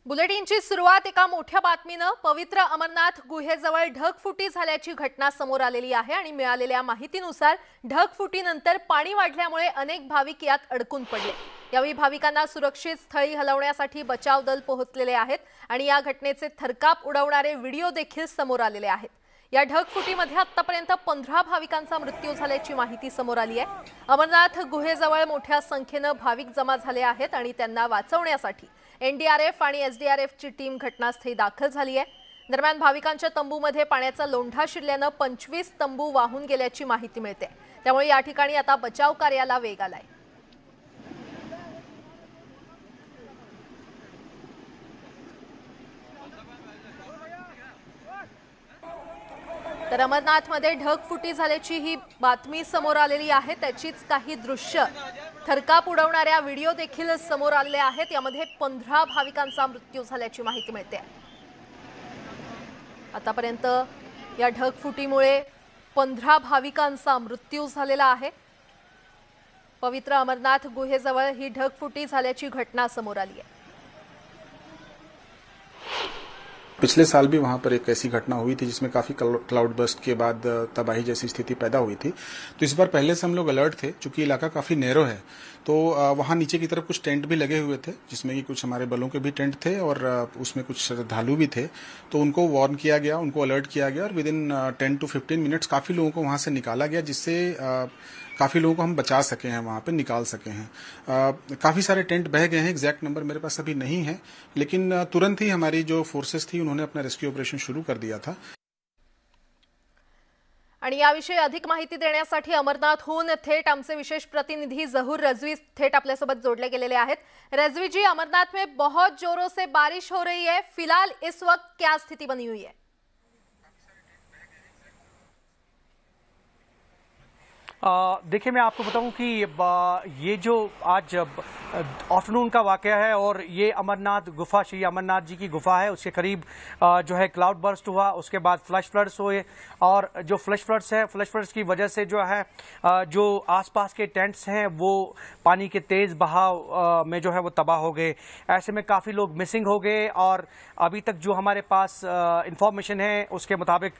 बुलेटिनची सुरुवात एका मोठ्या बातमीने पवित्र अमरनाथ गुहेजवळ ढगफुटी झाल्याची घटना समोर आलेली आहे आणि मिळालेल्या माहितीनुसार ढगफुटीनंतर पाणी वाढल्यामुळे अनेक भाविक यात अडकून पडले। यावेळी भाविकांना सुरक्षित स्थळी हलवण्यासाठी बचाव दल पोहोचलेले आहेत आणि या घटनेचे थरकाप उडवणारे व्हिडिओ देखील समोर आलेले आहेत। या ढगफुटीमध्ये आतापर्यंत 15 भाविकांचा मृत्यू झाल्याची माहिती समोर आली आहे। अमरनाथ गुहेजवळ मोठ्या संख्येने भाविक जमा झाले आहेत आणि त्यांना वाचवण्यासाठी एनडीआरएफ आणि एसडीआरएफ ची टीम घटनास्थळी दाखल झाली आहे। दरम्यान भाविकांच्या तंबूमध्ये पाण्याचा लोंढा शिरल्याने 25 तंबू वाहून गेल्याची माहिती मिळते। त्यामुळे या ठिकाणी आता बचाव कार्याला वेग आलाय। तर अमरनाथमध्ये ढगफुटी झाल्याची ही बातमी समोर आलेली आहे। त्याचीच काही दृश्य थरकाप उडवणाऱ्या व्हिडिओ देखील समोर आले आहेत। यामध्ये 15 भाविकांचा मृत्यू झाल्याची माहिती मिळते। आतापर्यंत या ढगफुटीमुळे 15 भाविकांचा मृत्यू झालेला आहे। पवित्र अमरनाथ गुहेजवळ ही ढगफुटी झाल्याची घटना समोर आली आहे। पिछले साल भी वहां पर एक ऐसी घटना हुई थी जिसमें काफी क्लाउड बर्स्ट के बाद तबाही जैसी स्थिति पैदा हुई थी। तो इस बार पहले से हम लोग अलर्ट थे, चूंकि इलाका काफी नैरो है तो वहां नीचे की तरफ कुछ टेंट भी लगे हुए थे, जिसमें कि कुछ हमारे बलों के भी टेंट थे और उसमें कुछ श्रद्धालु भी थे। तो उनको वार्न किया गया, उनको अलर्ट किया गया और विद इन 10 to 15 मिनट्स काफी लोगों को वहां से निकाला गया, जिससे काफी लोगों को हम बचा सके हैं, वहां पे निकाल सके हैं। काफी सारे टेंट बह गए हैं, एग्जैक्ट नंबर मेरे पास अभी नहीं है, लेकिन तुरंत ही हमारी जो फोर्सेस थी उन्होंने अपना रेस्क्यू ऑपरेशन शुरू कर दिया था। आणि याविषयी अधिक माहिती देण्यासाठी अमरनाथहून थेट आमचे विशेष प्रतिनिधी जहूर रजवी थेट आपल्यासोबत जोडले गेलेले आहेत। रजवी जी, अमरनाथ में बहुत जोरों से बारिश हो रही है, फिलहाल इस वक्त क्या स्थिति बनी हुई है? देखिए, मैं आपको बताऊं कि ये जो आज आफ्टरनून का वाकया है और ये अमरनाथ गुफा, श्री अमरनाथ जी की गुफा है, उसके करीब जो है क्लाउड बर्स्ट हुआ, उसके बाद फ्लैश फ्लड्स हुए और जो फ्लैश फ्लड्स की वजह से जो है जो आसपास के टेंट्स हैं वो पानी के तेज बहाव में जो है वो तबाह हो गए। ऐसे में काफ़ी लोग मिसिंग हो गए और अभी तक जो हमारे पास इंफॉर्मेशन है उसके मुताबिक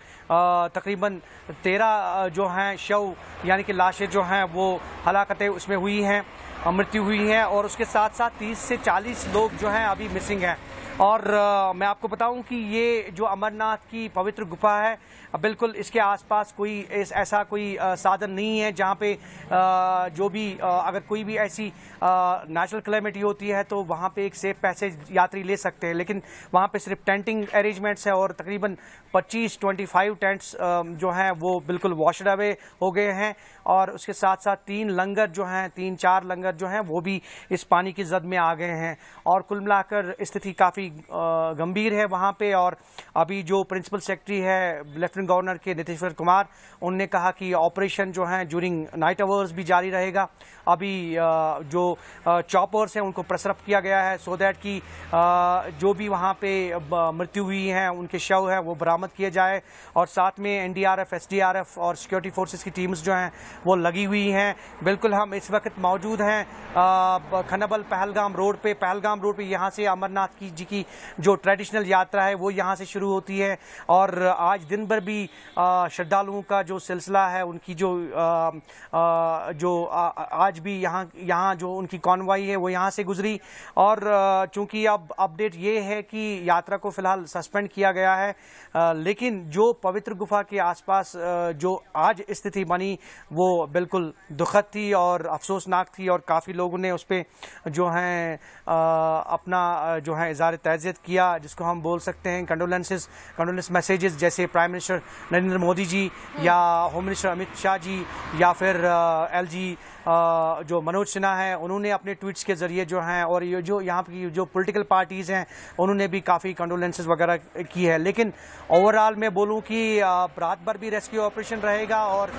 तकरीबन 13 जो हैं शव यानी कि लाशें जो हैं वो हलाकतें उसमें हुई हैं, मृत्यु हुई है और उसके साथ साथ 30 से 40 लोग जो हैं अभी मिसिंग हैं। और मैं आपको बताऊं कि ये जो अमरनाथ की पवित्र गुफा है, बिल्कुल इसके आसपास कोई ऐसा कोई साधन नहीं है जहां पे जो भी अगर कोई भी ऐसी नेचुरल क्लैमिटी होती है तो वहां पे एक सेफ पैसेज यात्री ले सकते हैं, लेकिन वहां पे सिर्फ टेंटिंग अरेंजमेंट्स है और तकरीबन 25 टेंट्स जो हैं वो बिल्कुल वॉशड अवे हो गए हैं और उसके साथ साथ 3-4 लंगर जो हैं वो भी इस पानी की जद में आ गए हैं और कुल मिलाकर स्थिति काफ़ी गंभीर है वहाँ पे। और अभी जो प्रिंसिपल सेक्रेटरी है लेफ्टिनेंट गवर्नर के नीतीश्वर कुमार, उनने कहा कि ऑपरेशन जो है ड्यूरिंग नाइट आवर्स भी जारी रहेगा। अभी जो चॉपर्स हैं उनको प्रेसअप किया गया है सो दैट कि जो भी वहाँ पे मृत्यु हुई हैं उनके शव हैं वो बरामद किए जाए और साथ में एनडीआरएफ, एसडीआरएफ और सिक्योरिटी फोर्सेस की टीम्स जो हैं वो लगी हुई हैं। बिल्कुल हम इस वक्त मौजूद हैं खनबल पहलगाम रोड पे यहाँ से अमरनाथ जी की जो ट्रेडिशनल यात्रा है वो यहाँ से शुरू होती है और आज दिन भर भी श्रद्धालुओं का जो सिलसिला है उनकी आज भी यहाँ जो उनकी कॉन्वॉय है वो यहाँ से गुजरी। और चूंकि अब अपडेट ये है कि यात्रा को फिलहाल सस्पेंड किया गया है, लेकिन जो पवित्र गुफा के आसपास जो आज स्थिति बनी वो बिल्कुल दुखद थी और अफसोसनाक थी और काफ़ी लोगों ने उस पर जो है अपना जो है इज़हार तअज़ियत किया, जिसको हम बोल सकते हैं कंडोलेंस मैसेजेस, जैसे प्राइम मिनिस्टर नरेंद्र मोदी जी या होम मिनिस्टर अमित शाह जी या फिर एलजी जो मनोज सिन्हा है, उन्होंने अपने ट्वीट्स के जरिए जो हैं और ये जो यहाँ की जो पॉलिटिकल पार्टीज़ हैं उन्होंने भी काफ़ी कंडोलेंसेस वगैरह की है। लेकिन ओवरऑल मैं बोलूँ कि रात भर भी रेस्क्यू ऑपरेशन रहेगा और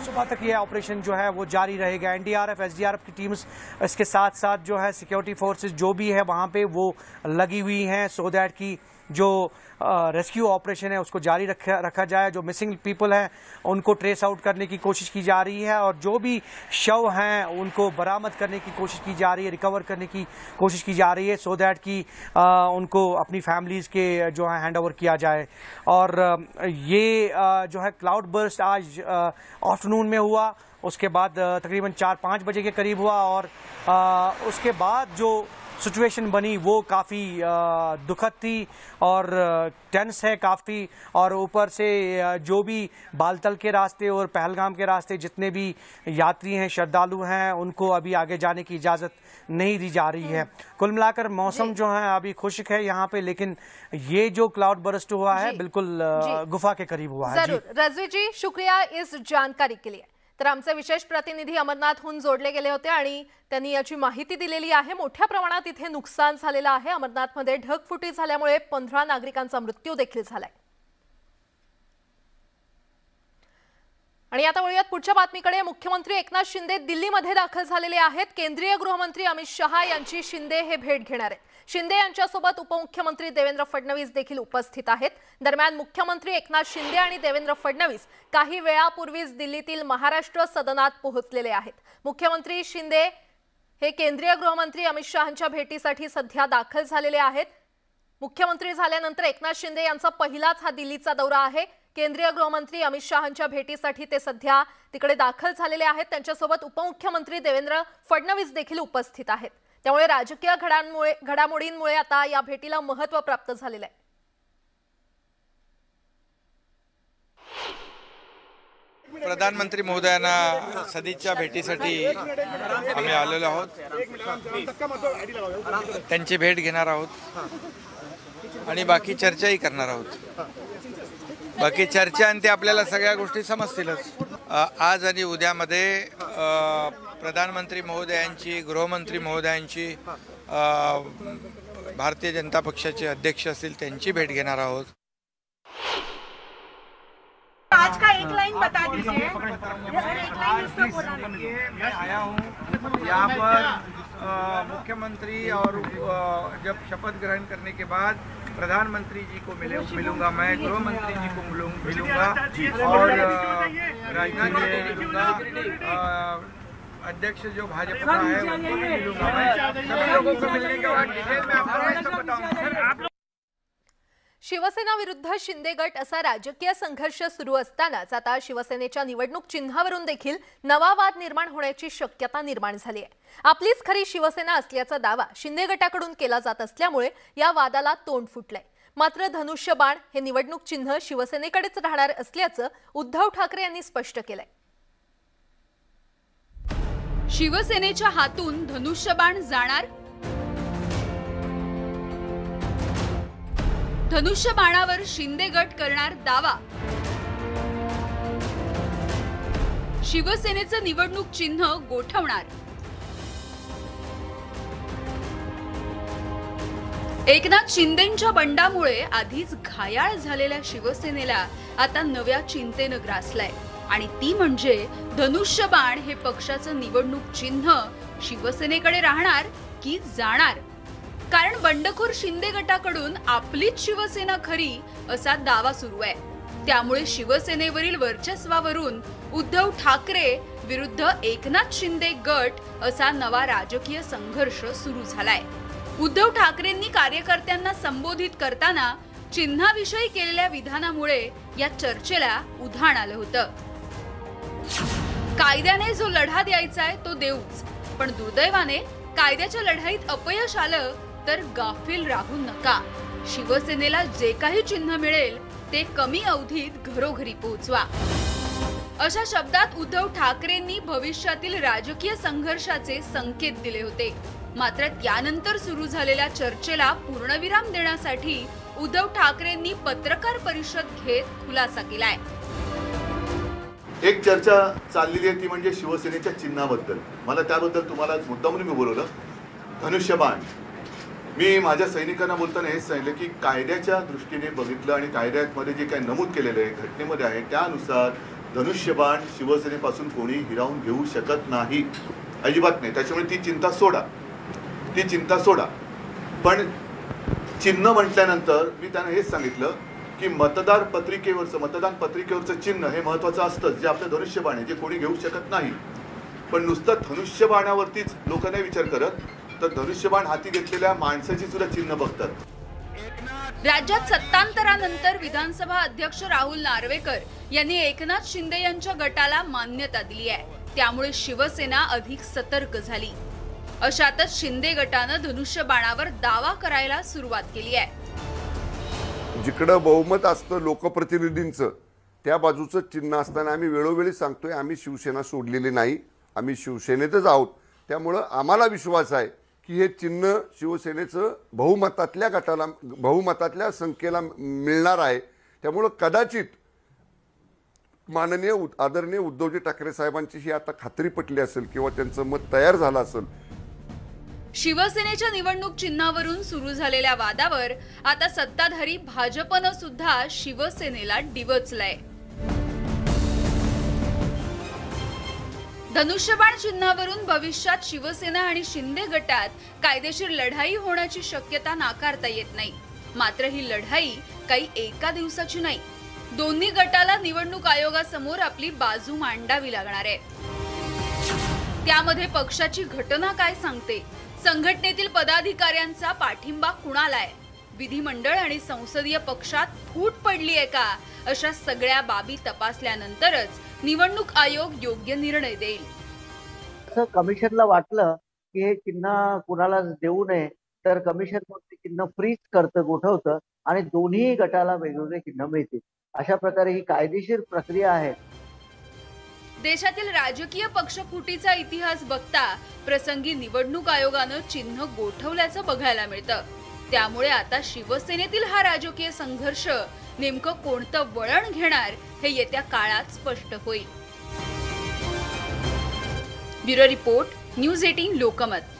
सुबह तक ये ऑपरेशन जो है वो जारी रहेगा। एनडीआरएफ, एसडीआरएफ की टीम्स इसके साथ साथ जो है सिक्योरिटी फोर्सेस जो भी है वहाँ पे वो लगी हुई हैं सो दैट कि जो रेस्क्यू ऑपरेशन है उसको जारी रखा जाए। जो मिसिंग पीपल हैं उनको ट्रेस आउट करने की कोशिश की जा रही है और जो भी शव हैं उनको बरामद करने की कोशिश की जा रही है, रिकवर करने की कोशिश की जा रही है, सो दैट कि उनको अपनी फैमिलीज के जो है हैंड ओवर किया जाए। और ये जो है क्लाउड बर्स्ट आज आफ्टरनून में हुआ, उसके बाद तकरीबन 4-5 बजे के करीब हुआ और उसके बाद जो सिचुएशन बनी वो काफ़ी दुखद थी और टेंस है काफ़ी। और ऊपर से जो भी बालतल के रास्ते और पहलगाम के रास्ते जितने भी यात्री हैं, श्रद्धालु हैं, उनको अभी आगे जाने की इजाज़त नहीं दी जा रही है। कुल मिलाकर मौसम जो है अभी खुश्क है यहाँ पे, लेकिन ये जो क्लाउड बर्स्ट हुआ है बिल्कुल गुफा के करीब हुआ है। जरूर रजवी जी, शुक्रिया इस जानकारी के लिए। तर आमचे विशेष प्रतिनिधी अमरनाथहून जोडले गेले होते आणि त्यांनी याची माहिती दिलेली आहे। मोठ्या प्रमाणात इथे नुकसान झालेलं आहे। अमरनाथमध्ये ढगफुटी झाल्यामुळे 15 नागरिकांचा मृत्यू देखील झालाय। आणि आता वळूयात पुढच्या बातमीकडे। मुख्यमंत्री एकनाथ शिंदे दिल्लीमध्ये दाखल झालेले आहेत। केंद्रीय गृहमंत्री अमित शहा यांची शिंदे हे भेट घेणार आहेत। शिंदे यांच्यासोबत उपमुख्यमंत्री देवेंद्र फडणवीस देखील उपस्थित आहेत। दरम्यान मुख्यमंत्री एकनाथ शिंदे आणि देवेंद्र फडणवीस काही वेळापूर्वीच दिल्लीतील महाराष्ट्र सदनात पोहोचलेले आहेत। मुख्यमंत्री शिंदे हे केंद्रीय गृहमंत्री अमित शहांच्या भेटीसाठी सध्या दाखल झालेले आहेत। मुख्यमंत्री झाल्यानंतर एकनाथ शिंदे यांचा पहिलाच हा दिल्लीचा दौरा आहे। केंद्रीय गृहमंत्री अमित शहांच्या भेटीसाठी ते सध्या तिकडे दाखल झालेले आहेत। त्यांच्यासोबत उपमुख्यमंत्री देवेंद्र फडणवीस देखील उपस्थित आहेत। त्यामुळे राजकीय घडामोडींमुळे आता या भेटीला महत्त्व प्राप्त झालेलं आहे। प्रधानमंत्री महोदयांना सदिच्छा भेटीसाठी आम्ही आलेलो आहोत। त्यांची भेट घेणार आहोत आणि बाकी चर्चाही करणार आहोत। बाकी चर्चा आणि ते आपल्याला सगळ्या गोष्टी समजतीलच। आज आणि उद्यामध्ये प्रधानमंत्री महोदयांची, गृहमंत्री महोदयांची, भारतीय जनता पक्षाचे अध्यक्ष असतील त्यांची भेट घेणार आहोत। आज का एक लाइन बता दीजिए। एक लाइन उसका बोला नहीं। मैं आया हूँ यहाँ पर मुख्यमंत्री और जब शपथ ग्रहण करने के बाद प्रधानमंत्री जी को मिलूंगा, मैं गृह मंत्री जी को मिलूंगा और राजनाथ जी को मिलूंगा, अध्यक्ष जो भाजपा है उनको भी मिलूंगा। मैं सभी लोगों को मिलने के बाद डिटेल में आपको बताऊंगा। शिवसेना विरुद्ध शिंदे गट असा राजकीय संघर्ष सुरू असतानाच आता शिवसेनेच्या निवडणूक चिन्हावरून देखील नवा वाद निर्माण होण्याची शक्यता निर्माण झाली आहे। आपलीच खरी शिवसेना असल्याचा दावा शिंदे गटाकडून केला जात असल्यामुळे या वादाला तोंड फुटलंय। मात्र धनुष्यबाण हे निवडणूक चिन्ह शिवसेनेकडेच राहणार असल्याचं उद्धव ठाकरे यांनी स्पष्ट केलंय। शिवसेनेच्या हातून धनुष्यबाण जाणार। धनुष्यबाणावर शिंदे गट करणार दावा। शिवसेनेचं निवडणूक चिन्ह गोठवणार। एकनाथ शिंदेंच्या बंडामुळे आधीच घायाळ झालेल्या शिवसेनेला आता नव्या चिंतेनं ग्रासलाय आणि ती म्हणजे धनुष्यबाण हे पक्षाचं निवडणूक चिन्ह शिवसेनेकडे राहणार की जाणार। कारण बंडखोर शिंदे गटाकडून आपलीच शिवसेना खरी असा दावा सुरू आहे। त्यामुळे शिवसेनेवरील वर्चस्वावरून उद्धव ठाकरे विरुद्ध एकनाथ शिंदे गट असा नवा राजकीय संघर्ष सुरू झालाय। उद्धव ठाकरेंनी कार्यकर्त्यांना संबोधित करताना चिन्हाविषयी केलेल्या विधानामुळे या चर्चेला उधाण आलं होतं। कायद्याने जो लढा द्यायचा आहे तो देऊच, पण दुर्दैवाने कायद्याच्या लढाईत अपयश आलं तर गाफील राहू नका। शिवसेनेला जे काही चिन्ह मिळेल ते कमी अवधीत घरोघरी पोहोचवा, अशा शब्दात उद्धव ठाकरेंनी भविष्यातील राजकीय संघर्षाचे संकेत दिले होते। मात्र त्यानंतर सुरू झालेल्या चर्चेला पूर्णविराम देण्यासाठी उद्धव ठाकरेंनी पत्रकार परिषद घेत खुलासा केलाय। एक चर्चा चाललेली आहे ती म्हणजे शिवसेनेच्या चिन्हाबद्दल। मला त्याबद्दल तुम्हाला मुद्दामून मी बोलवलं। धनुष्यबाण, मी माझ्या सैनिकांना बोलताना हेच सांगितलं की कायद्याच्या दृष्टीने बघितलं आणि कायद्यामध्ये जे काही नमूद केलेलं आहे, घटनेमध्ये आहे, त्यानुसार धनुष्यबाण शिवसेनेपासून कोणी हिरावून घेऊ शकत नाही, अजिबात नाही। त्याच्यामुळे ती चिंता सोडा, ती चिंता सोडा। पण चिन्ह म्हटल्यानंतर मी त्यांना हेच सांगितलं की मतदान पत्रिकेवरचं चिन्ह हे महत्त्वाचं असतं, जे आपलं धनुष्यबाण आहे, जे कोणी घेऊ शकत नाही. पण नुसतं धनुष्यबाणावरतीच लोक नाही विचार करत, तर धनुष्यबाण हाती घेतलेल्या माणसाची सुद्धा चिन्ह बघतात. राज्यात सत्तांतरानंतर विधानसभा अध्यक्ष राहुल नार्वेकर यांनी एकनाथ शिंदे यांच्या गटाला मान्यता दिली आहे. त्यामुळे शिवसेना अधिक सतर्क झाली. अशातच शिंदे गटानं धनुष्यबाणावर दावा करायला सुरुवात केली आहे. जिकडं बहुमत असतं लोकप्रतिनिधींचं त्या बाजूचं चिन्ह असताना आम्ही वेळोवेळी सांगतोय आम्ही शिवसेना सोडलेली नाही, आम्ही शिवसेनेतच आहोत. त्यामुळं आम्हाला विश्वास आहे की हे चिन्ह शिवसेनेचं बहुमतातल्या संख्येला मिळणार आहे. त्यामुळं कदाचित माननीय आदरणीय उद्धवजी ठाकरे साहेबांची ही आता खात्री पटली असेल किंवा त्यांचं मत तयार झालं असेल. शिवसेनेच्या निवडणूक चिन्हावरून सुरू झालेल्या वादावर आता सत्ताधारी भाजपनं सुद्धा शिवसेनेला डिवचलंय. धनुष्यबाण चिन्हावरून भविष्यात शिवसेना आणि शिंदे गटात कायदेशीर लढाई होण्याची शक्यता नाकारता येत नाही. मात्र ही लढाई काही एका दिवसाची नाही. दोन्ही गटाला निवडणूक आयोगासमोर आपली बाजू मांडावी लागणार आहे. त्यामध्ये पक्षाची घटना काय सांगते, संघटनेतील पदाधिकाऱ्यांचा पाठिंबा कुणाला आहे, विधिमंडळ आणि संसदीय पक्षात फूट पडली आहे का, अशा सगळ्या बाबी तपासल्यानंतरच निवडणूक आयोग योग्य निर्णय देईल. असं कमिशनला वाटलं की हे चिन्ह कुणाला देऊ नये, तर कमिशन ते चिन्ह फ्रीज करतं, गोठवतं आणि दोन्ही गटाला वेगवेगळे चिन्ह मिळतील. अशा प्रकारे ही कायदेशीर प्रक्रिया आहे. देशातील राजकीय पक्षफुटीचा इतिहास बघता प्रसंगी निवडणूक आयोगानं चिन्ह गोठवल्याचं बघायला मिळतं. त्यामुळे आता शिवसेनेतील हा राजकीय संघर्ष नेमकं कोणतं वळण घेणार हे येत्या काळात स्पष्ट होईल. Bureau report, news 18 Lokmat.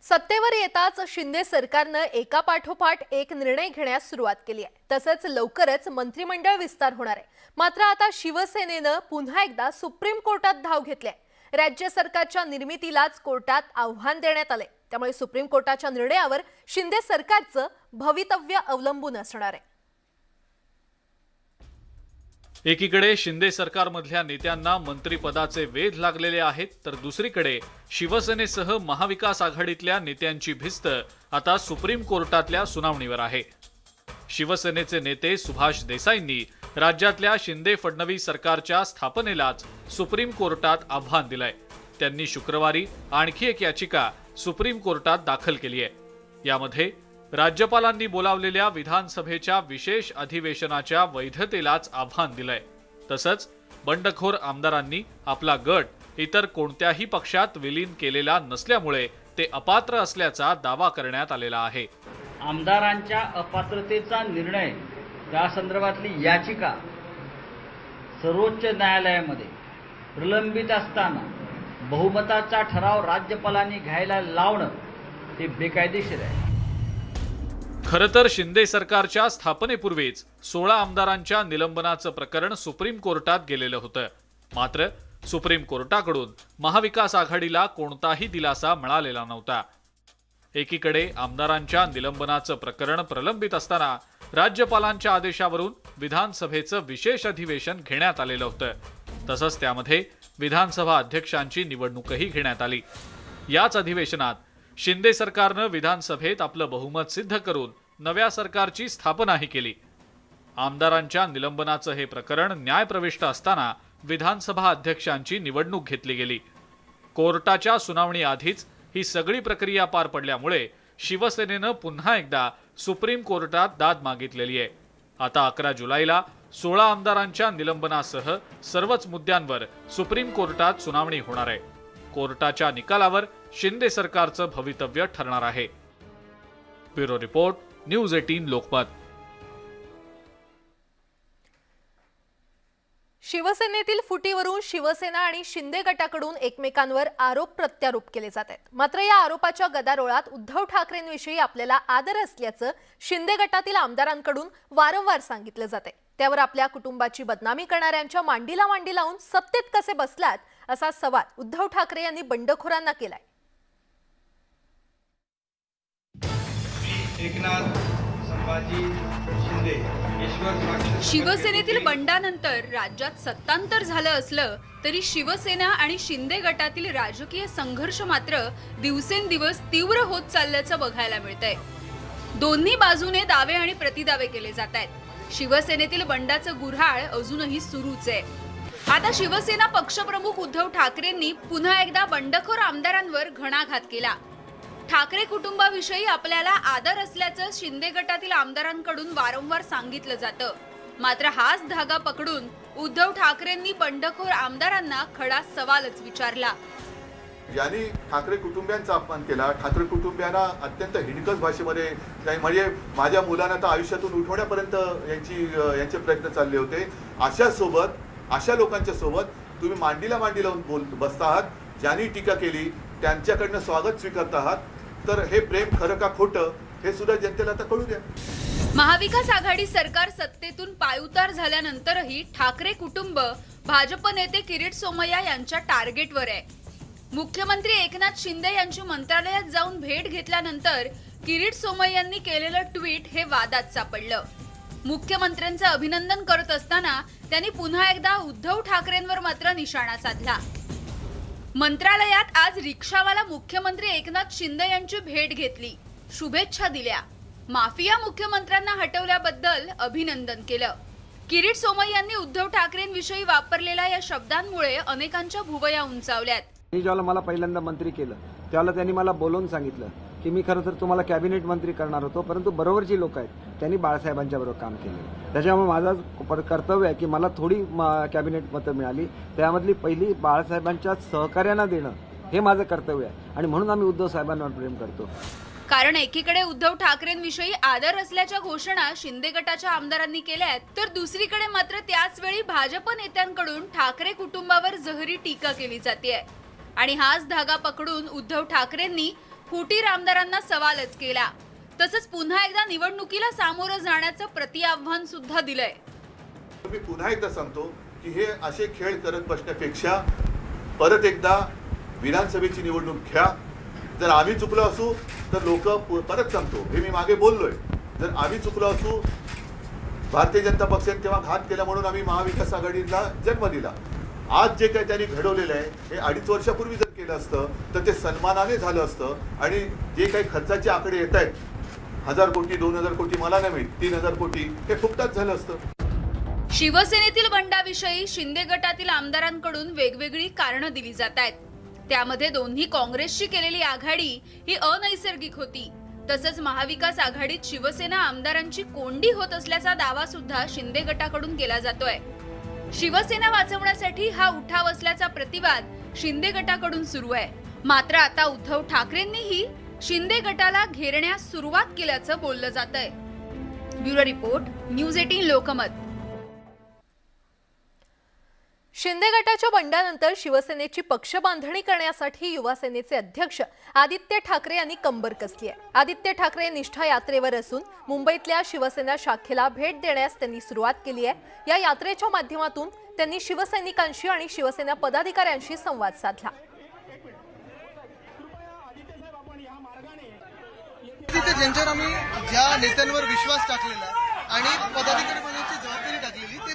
सत्तेवर येताच शिंदे सरकारनं एकापाठोपाठ एक निर्णय घेण्यास सुरुवात केली आहे. तसंच लवकरच मंत्रिमंडळ विस्तार होणार आहे. मात्र आता शिवसेनेनं पुन्हा एकदा सुप्रीम कोर्टात धाव घेतली आहे. राज्य सरकारच्या निर्मितीलाच कोर्टात आव्हान देण्यात आले. त्यामुळे सुप्रीम कोर्टाच्या निर्णयावर शिंदे सरकारचं भवितव्य अवलंबून असणार आहे. एकीकडे शिंदे सरकारमधल्या नेत्यांना मंत्रिपदाचे वेध लागलेले आहेत, तर दुसरीकडे शिवसेनेसह महाविकास आघाडीतल्या नेत्यांची भिस्त आता सुप्रीम कोर्टातल्या सुनावणीवर आहे. शिवसेनेचे नेते सुभाष देसाईंनी राज्यातल्या शिंदे फडणवीस सरकारच्या स्थापनेलाच सुप्रीम कोर्टात आव्हान दिलंय. त्यांनी शुक्रवारी आणखी एक याचिका सुप्रीम कोर्टात दाखल केली आहे. यामध्ये राज्यपालांनी बोलावलेल्या विधानसभेच्या विशेष अधिवेशनाच्या वैधतेलाच आव्हान दिलंय. तसंच बंडखोर आमदारांनी आपला गट इतर कोणत्याही पक्षात विलीन केलेला नसल्यामुळे ते अपात्र असल्याचा दावा करण्यात आलेला आहे. आमदारांच्या अपात्रतेचा निर्णय त्या संदर्भातली याचिका सर्वोच्च न्यायालयामध्ये प्रलंबित असताना बहुमताचा ठराव राज्यपालांनी घ्यायला लावणं हे बेकायदेशीर आहे. खरं तर शिंदे सरकारच्या स्थापनेपूर्वीच 16 आमदारांच्या निलंबनाचं प्रकरण सुप्रीम कोर्टात गेलेलं होतं. मात्र सुप्रीम कोर्टाकडून महाविकास आघाडीला कोणताही दिलासा मिळालेला नव्हता. एकीकडे आमदारांच्या निलंबनाचं प्रकरण प्रलंबित असताना राज्यपालांच्या आदेशावरून विधानसभेचं विशेष अधिवेशन घेण्यात आलेलं होतं. तसंच त्यामध्ये विधानसभा अध्यक्षांची निवडणूकही घेण्यात आली. याच अधिवेशनात शिंदे सरकारनं विधानसभेत आपलं बहुमत सिद्ध करून नव्या सरकारची स्थापनाही केली. आमदारांच्या निलंबनाचं हे प्रकरण न्यायप्रविष्ट असताना विधानसभा अध्यक्षांची निवडणूक घेतली गेली. कोर्टाच्या सुनावणी आधीच ही सगळी प्रक्रिया पार पडल्यामुळे शिवसेनेनं पुन्हा एकदा सुप्रीम कोर्टात दाद मागितलेली आहे. आता 11 जुलैला 16 आमदारांच्या निलंबनासह सर्वच मुद्द्यांवर सुप्रीम कोर्टात सुनावणी होणार आहे. कोर्टाच्या निकालावर शिंदे सरकारचं भवितव्य ठरणार आहे. Bureau report, news 18 Lokmat. शिवसेनेतील फुटीवरून शिवसेना आणि शिंदे गटाकडून एकमेकांवर आरोप प्रत्यारोप केले जात आहेत. मात्र या आरोपाच्या गदारोळात उद्धव ठाकरेंविषयी आपल्याला आदर असल्याचं शिंदे गटातील आमदारांकडून वारंवार सांगितलं जाते. त्यावर आपल्या कुटुंबाची बदनामी करणाऱ्यांच्या मांडीला मांडी लावून सत्तेत कसे बसलात असा सवाल उद्धव ठाकरे यांनी बंडखोरांना केलाय. एकनाथ संभाजी शिंदे ईश्वर साक्षर शिवसेनेतील बंडानंतर राज्यात सत्तांतर झालं असलं तरी शिवसेना आणि शिंदे गटातील राजकीय संघर्ष मात्र दिवसेंदिवस तीव्र होत चालल्याचं बघायला मिळतंय। दोन्ही बाजूने दावे आणि प्रतिदावे केले जात आहेत। शिवसेनेतील बंडाचं गुऱ्हाळ अजूनही सुरूच आहे। आता शिवसेना पक्षप्रमुख उद्धव ठाकरेंनी पुन्हा एकदा बंडखोर आमदारांवर घणाघात केला। ठाकरे कुटुंबाविषयी आपल्याला आदर असल्याचं शिंदे गटातील आमदारांकडून वारंवार सांगितलं जातं, मात्र हाच धागा पकडून उद्धव ठाकरेंनी बंडखोर आमदारांना खडा सवालच विचारला। यांनी ठाकरे कुटुंबियांचा अपमान केला, ठाकरे कुटुंबियांना अत्यंत हिणकस भाषेमध्ये म्हणजे माझ्या मुलांना तर आयुष्यातून उठवण्यापर्यंत यांचे प्रयत्न चालले होते। अशा लोकांच्या सोबत तुम्ही मांडीला मांडी लावून बसता आहात। ज्यांनी टीका केली त्यांच्याकडनं स्वागत स्वीकारत आहात, तर हे प्रेम खरं का खोटं हे सुद्धा जनतेला आता कळू द्या। महाविकास आघाडी सरकार सत्तेतून पायउतार झाल्यानंतरही ठाकरे कुटुंब भाजप नेते किरीट सोमय्या यांच्या टार्गेटवर आहे। मुख्यमंत्री एकनाथ शिंदे यांची मंत्रालयात जाऊन भेट घेतल्यानंतर किरीट सोमय्यांनी केलेलं ट्विट हे वादात सापडलं। मुख्यमंत्र्यांचं अभिनंदन करत असताना त्यांनी पुन्हा एकदा उद्धव ठाकरेंवर मात्र निशाणा साधला। मंत्रालयात आज रिक्षावाला मुख्यमंत्री एकनाथ शिंदे यांची भेट घेतली, शुभेच्छा दिल्या, माफिया मुख्यमंत्र्यांना हटवल्याबद्दल अभिनंदन केलं। किरीट सोमय्यांनी उद्धव ठाकरेंविषयी वापरलेल्या या शब्दांमुळे अनेकांच्या भुवया उंचावल्यात। ज्यावेळेला मला पहिल्यांदा मंत्री केलं त्यावेळेला त्यांनी मला बोलवून सांगितलं की मी खरं तर तुम्हाला कॅबिनेट मंत्री करणार होतो, परंतु बरोबरची लोक आहेत त्यांनी बाळासाहेबांच्या बरोबर काम केले। त्याच्यामुळे माझं कर्तव्य आहे की मला थोडी कॅबिनेट मतं मिळाली, त्यामधली पहिली बाळासाहेबांच्या सहकार्यांना देणं हे माझं कर्तव्य आहे आणि म्हणून आम्ही उद्धव साहेबांवर प्रेम करतो। कारण एकीकडे उद्धव ठाकरेंविषयी आदर असल्याच्या घोषणा शिंदे गटाच्या आमदारांनी केल्यात, तर दुसरीकडे मात्र त्याच वेळी भाजप नेत्यांकडून ठाकरे कुटुंबावर जहरी टीका केली जाते आणि हाच धागा पकडून उद्धव ठाकरेंनी फुटीर आमदारांना सवालच केला। तसंच पुन्हा एकदा निवडणुकीला सामोरं जाण्याचं प्रतिआव्हान सुद्धा दिलंय। मी पुन्हा एकदा सांगतो की हे असे खेळ करत बसण्यापेक्षा परत एकदा विधानसभेची निवडणूक घ्या। जर आम्ही चुकलो असू तर लोक परत सांगतो, हे मी मागे बोललोय, जर आम्ही चुकलो असू भारतीय जनता पक्षाने तेव्हा घात केला म्हणून आम्ही महाविकास आघाडीला जन्म दिला। आज जे काही त्यांनी घडवलेलं आहे हे 2.5 वर्षापूर्वी जर केलं असतं तर ते सन्मानाने झालं असतं आणि जे काही खर्चाचे आकडे येत आहेत 1000 कोटी 2000 कोटी मला नाही माहित 3000 कोटी हे फुकटात झालं असतं। शिवसेनेतील बंडाविषयी शिंदे गटातील आमदारांकडून वेगवेगळी कारणं दिली जात आहेत। त्यामध्ये दोन्ही काँग्रेसशी केलेली आघाडी ही अनैसर्गिक होती, तसंच महाविकास आघाडीत शिवसेना आमदारांची कोंडी होत असल्याचा दावा सुद्धा शिंदे गटाकडून केला जातोय। शिवसेना वाचवण्यासाठी हा उठाव असल्याचा प्रतिवाद शिंदे गटाकडून सुरू आहे। मात्र आता उद्धव ठाकरेंनीही शिंदे गटाला घेरण्यास सुरुवात केल्याचं बोललं जातंय। Bureau report, news 18 Lokmat. Shinde गटाच्या बंडानंतर शिवसेनेची पक्ष बांधणी करण्यासाठी युवा सेनेचे अध्यक्ष आदित्य ठाकरे यांनी कंबर कसली आहे। आदित्य ठाकरे निष्ठा यात्रेवर असून मुंबईतल्या शिवसेना शाखेला भेट देण्यास त्यांनी सुरुवात केली आहे। या यात्रेच्या माध्यमातून त्यांनी शिवसैनिकांशी आणि शिवसेना पदाधिकाऱ्यांशी संवाद साधला। ज्यांच्यावर आम्ही ज्या नेत्यांवर विश्वास टाकलेला आणि पदाधिकारी बनण्याची जबाबदारी टाकलेली ते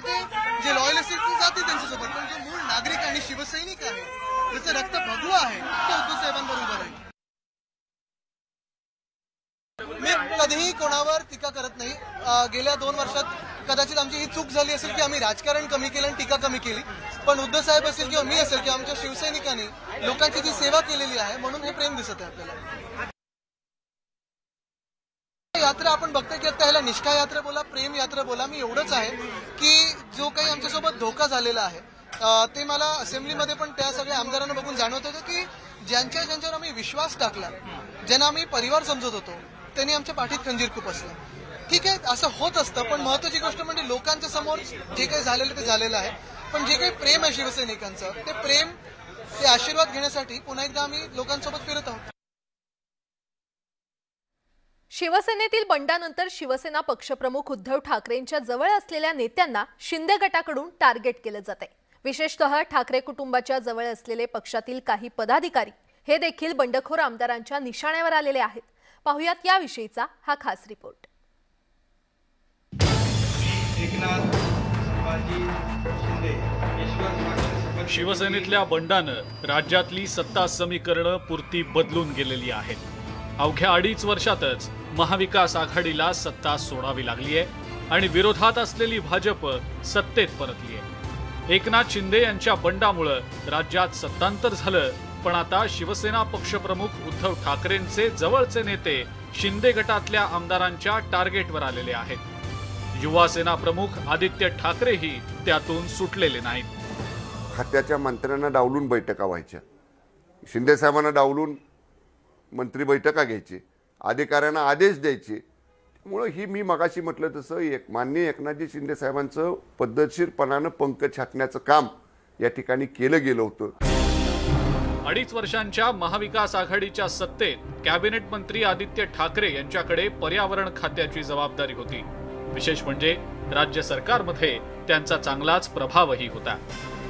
जे लॉयल असतील ते जाते त्यांच्यासोबत, पण जो मूळ नागरिक आणि शिवसैनिक आहे त्याचं रक्त भगवा आहे तो उद्धव साहेबांबरोबर आहे। मी कधीही कोणावर टीका करत नाही। गेल्या 2 वर्षात कदाचित आमची ही चूक झाली असेल की आम्ही राजकारण कमी केलं आणि टीका कमी केली, पण उद्धव साहेब असेल किंवा मी असेल किंवा आमच्या शिवसैनिकांनी लोकांची जी सेवा केलेली आहे म्हणून हे प्रेम दिसत आहे आपल्याला। यात्रा आपण बघतोय की आता ह्याला निष्ठा यात्रा बोला, प्रेम यात्रा बोला, मी एवढंच आहे की जो काही आमच्यासोबत धोका झालेला आहे ते मला असेंब्लीमध्ये पण त्या सगळ्या आमदारांना बघून जाणवत होतं की ज्यांच्यावर आम्ही विश्वास टाकला, ज्यांना आम्ही परिवार समजत होतो, त्यांनी आमच्या पाठीत खंजीर खुपसलं। ठीक आहे, असं होत असतं, पण महत्वाची गोष्ट म्हणजे लोकांच्या समोर जे काही झालेलं ते झालेलं आहे, पण जे काही प्रेम आहे शिवसैनिकांचं ते प्रेम, ते आशीर्वाद घेण्यासाठी पुन्हा एकदा आम्ही लोकांसोबत फिरत आहोत। शिवसेनेतील बंडानंतर शिवसेना पक्षप्रमुख उद्धव ठाकरेंच्या जवळ असलेल्या नेत्यांना शिंदे गटाकडून टार्गेट केलं जाते। विशेषतः ठाकरे कुटुंबाच्या जवळ असलेले पक्षातील काही पदाधिकारी हे देखील बंडखोर आमदारांच्या निशाण्यावर आलेले आहेत। पाहुयात याविषयीचा हा खास रिपोर्ट. शिवसेनेतल्या बंडानं राज्यातली सत्ता समीकरणं पुरती बदलून गेलेली आहेत. अवघ्या 2.5 वर्षातच महाविकास आघाडीला सत्ता सोडावी लागली आहे आणि विरोधात असलेली भाजप सत्तेत परतली आहे. एकनाथ शिंदे यांच्या बंडामुळे राज्यात सत्तांतर झालं, पण आता शिवसेना पक्षप्रमुख उद्धव ठाकरेंचे जवळचे नेते शिंदे गटातल्या आमदारांच्या टार्गेटवर आलेले आहेत. युवा सेना प्रमुख आदित्य ठाकरेही त्यातून सुटलेले नाहीत. खात्याच्या मंत्र्यांना डावलून बैठका व्हायच्या, शिंदे साहेबांना डावलून मंत्री बैठका घ्यायचे, अधिकाऱ्यांना आदेश द्यायचे. त्यामुळं ही मी मगाशी म्हटलं तसं माननीय एकनाथजी शिंदे साहेबांचं पद्धतशीरपणानं पंख छाटण्याचं काम या ठिकाणी केलं गेलं होतं. 2.5 वर्षांच्या महाविकास आघाडीच्या सत्तेत कॅबिनेट मंत्री आदित्य ठाकरे यांच्याकडे पर्यावरण खात्याची जबाबदारी होती. विशेष म्हणजे राज्य सरकारमध्ये त्यांचा चांगलाच प्रभावही होता.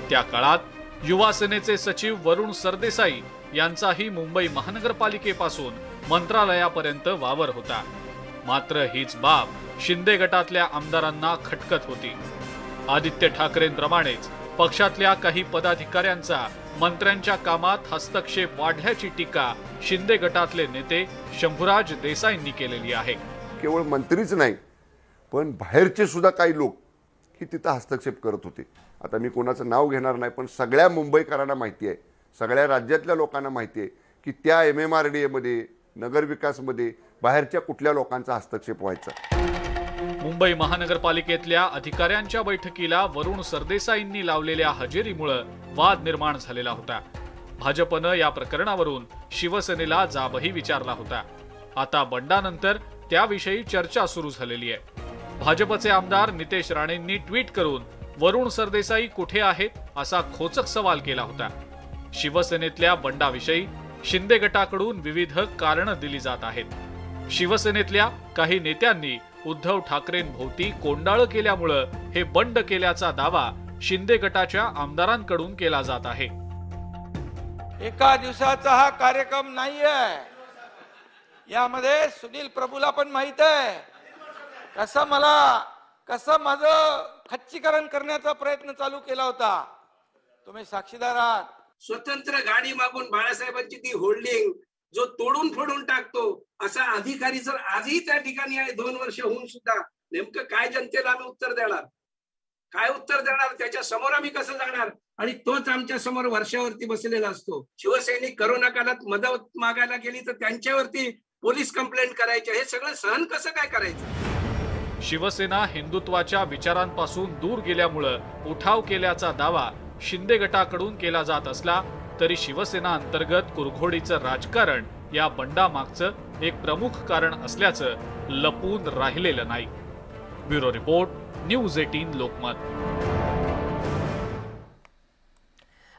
त्या काळात युवा सेनेचे सचिव वरुण सरदेसाई यांचाही मुंबई महानगरपालिकेपासून मंत्रालयापर्यंत वावर होता. मात्र हीच बाब शिंदे गटातल्या आमदारांना खटकत होती. आदित्य ठाकरेंप्रमाणेच पक्षातल्या काही पदाधिकाऱ्यांचा मंत्र्यांच्या कामात हस्तक्षेप वाढल्याची टीका शिंदे गटातले नेते शंभूराज देसाईंनी केलेली आहे. केवळ मंत्रीच नाही, पण बाहेरचे सुद्धा काही लोक ही तिथं हस्तक्षेप करत होते. आता मी कोणाचं नाव घेणार नाही, पण सगळ्या मुंबईकरांना माहिती आहे, सगळ्या राज्यातल्या लोकांना माहिती आहे की त्या MMRDA नगरविकासमध्ये बाहेरच्या कुठल्या लोकांचा हस्तक्षेप व्हायचा. मुंबई महानगरपालिकेतल्या अधिकाऱ्यांच्या बैठकीला वरुण सरदेसाईंनी लावलेल्या हजेरीमुळे वाद निर्माण झालेला होता. भाजपनं या प्रकरणावरून शिवसेनेला जाबही विचारला होता. आता बंडानंतर त्याविषयी चर्चा सुरू झालेली आहे. भाजपचे आमदार नितेश राणेंनी ट्विट करून वरुण सरदेसाई कुठे आहेत असा खोचक सवाल केला होता. शिवसेनेतल्या बंडाविषयी शिंदे गटाकडून विविध कारणं दिली जात आहेत. शिवसेनेतल्या काही नेत्यांनी उद्धव ठाकरेंभोवती कोंडाळं केल्यामुळे हे बंड केल्याचा दावा शिंदे गटाच्या आमदारांकडून केला जात आहे. एका दिवसाचा हा कार्यक्रम नाहीये. यामध्ये सुनील प्रभूला पण माहित आहे कसं माझं खच्चीकरण करण्याचा प्रयत्न चालू केला होता. तुम्ही साक्षीदार आहात. स्वतंत्र गाडी मागून बाळासाहेबांची ती होल्डिंग जो तोडून फोडून टाकतो असा अधिकारी जर आजही त्या ठिकाणी आहे 2 वर्ष होऊन सुद्धा, नेमकं काय जनतेला आम्ही उत्तर देणार? काय उत्तर देणार? त्याच्या समोर आम्ही कसं जाणार? आणि तोच आमच्या समोर वर्षावरती बसलेला असतो. शिवसैनिक करोना काळात मदत मागायला गेली तर त्यांच्यावरती पोलीस कंप्लेंट करायचे. हे सगळं सहन कसं काय करायचं? शिवसेना हिंदुत्वाच्या विचारांपासून दूर गेल्यामुळे उठाव केल्याचा दावा शिंदे गटाकडून केला जात असला तरी शिवसेना अंतर्गत कुरघोडीचं राजकारण या बंडामागचं एक प्रमुख कारण असल्याचं लपून राहिलेलं नाही. Bureau report, news 18 Lokmat.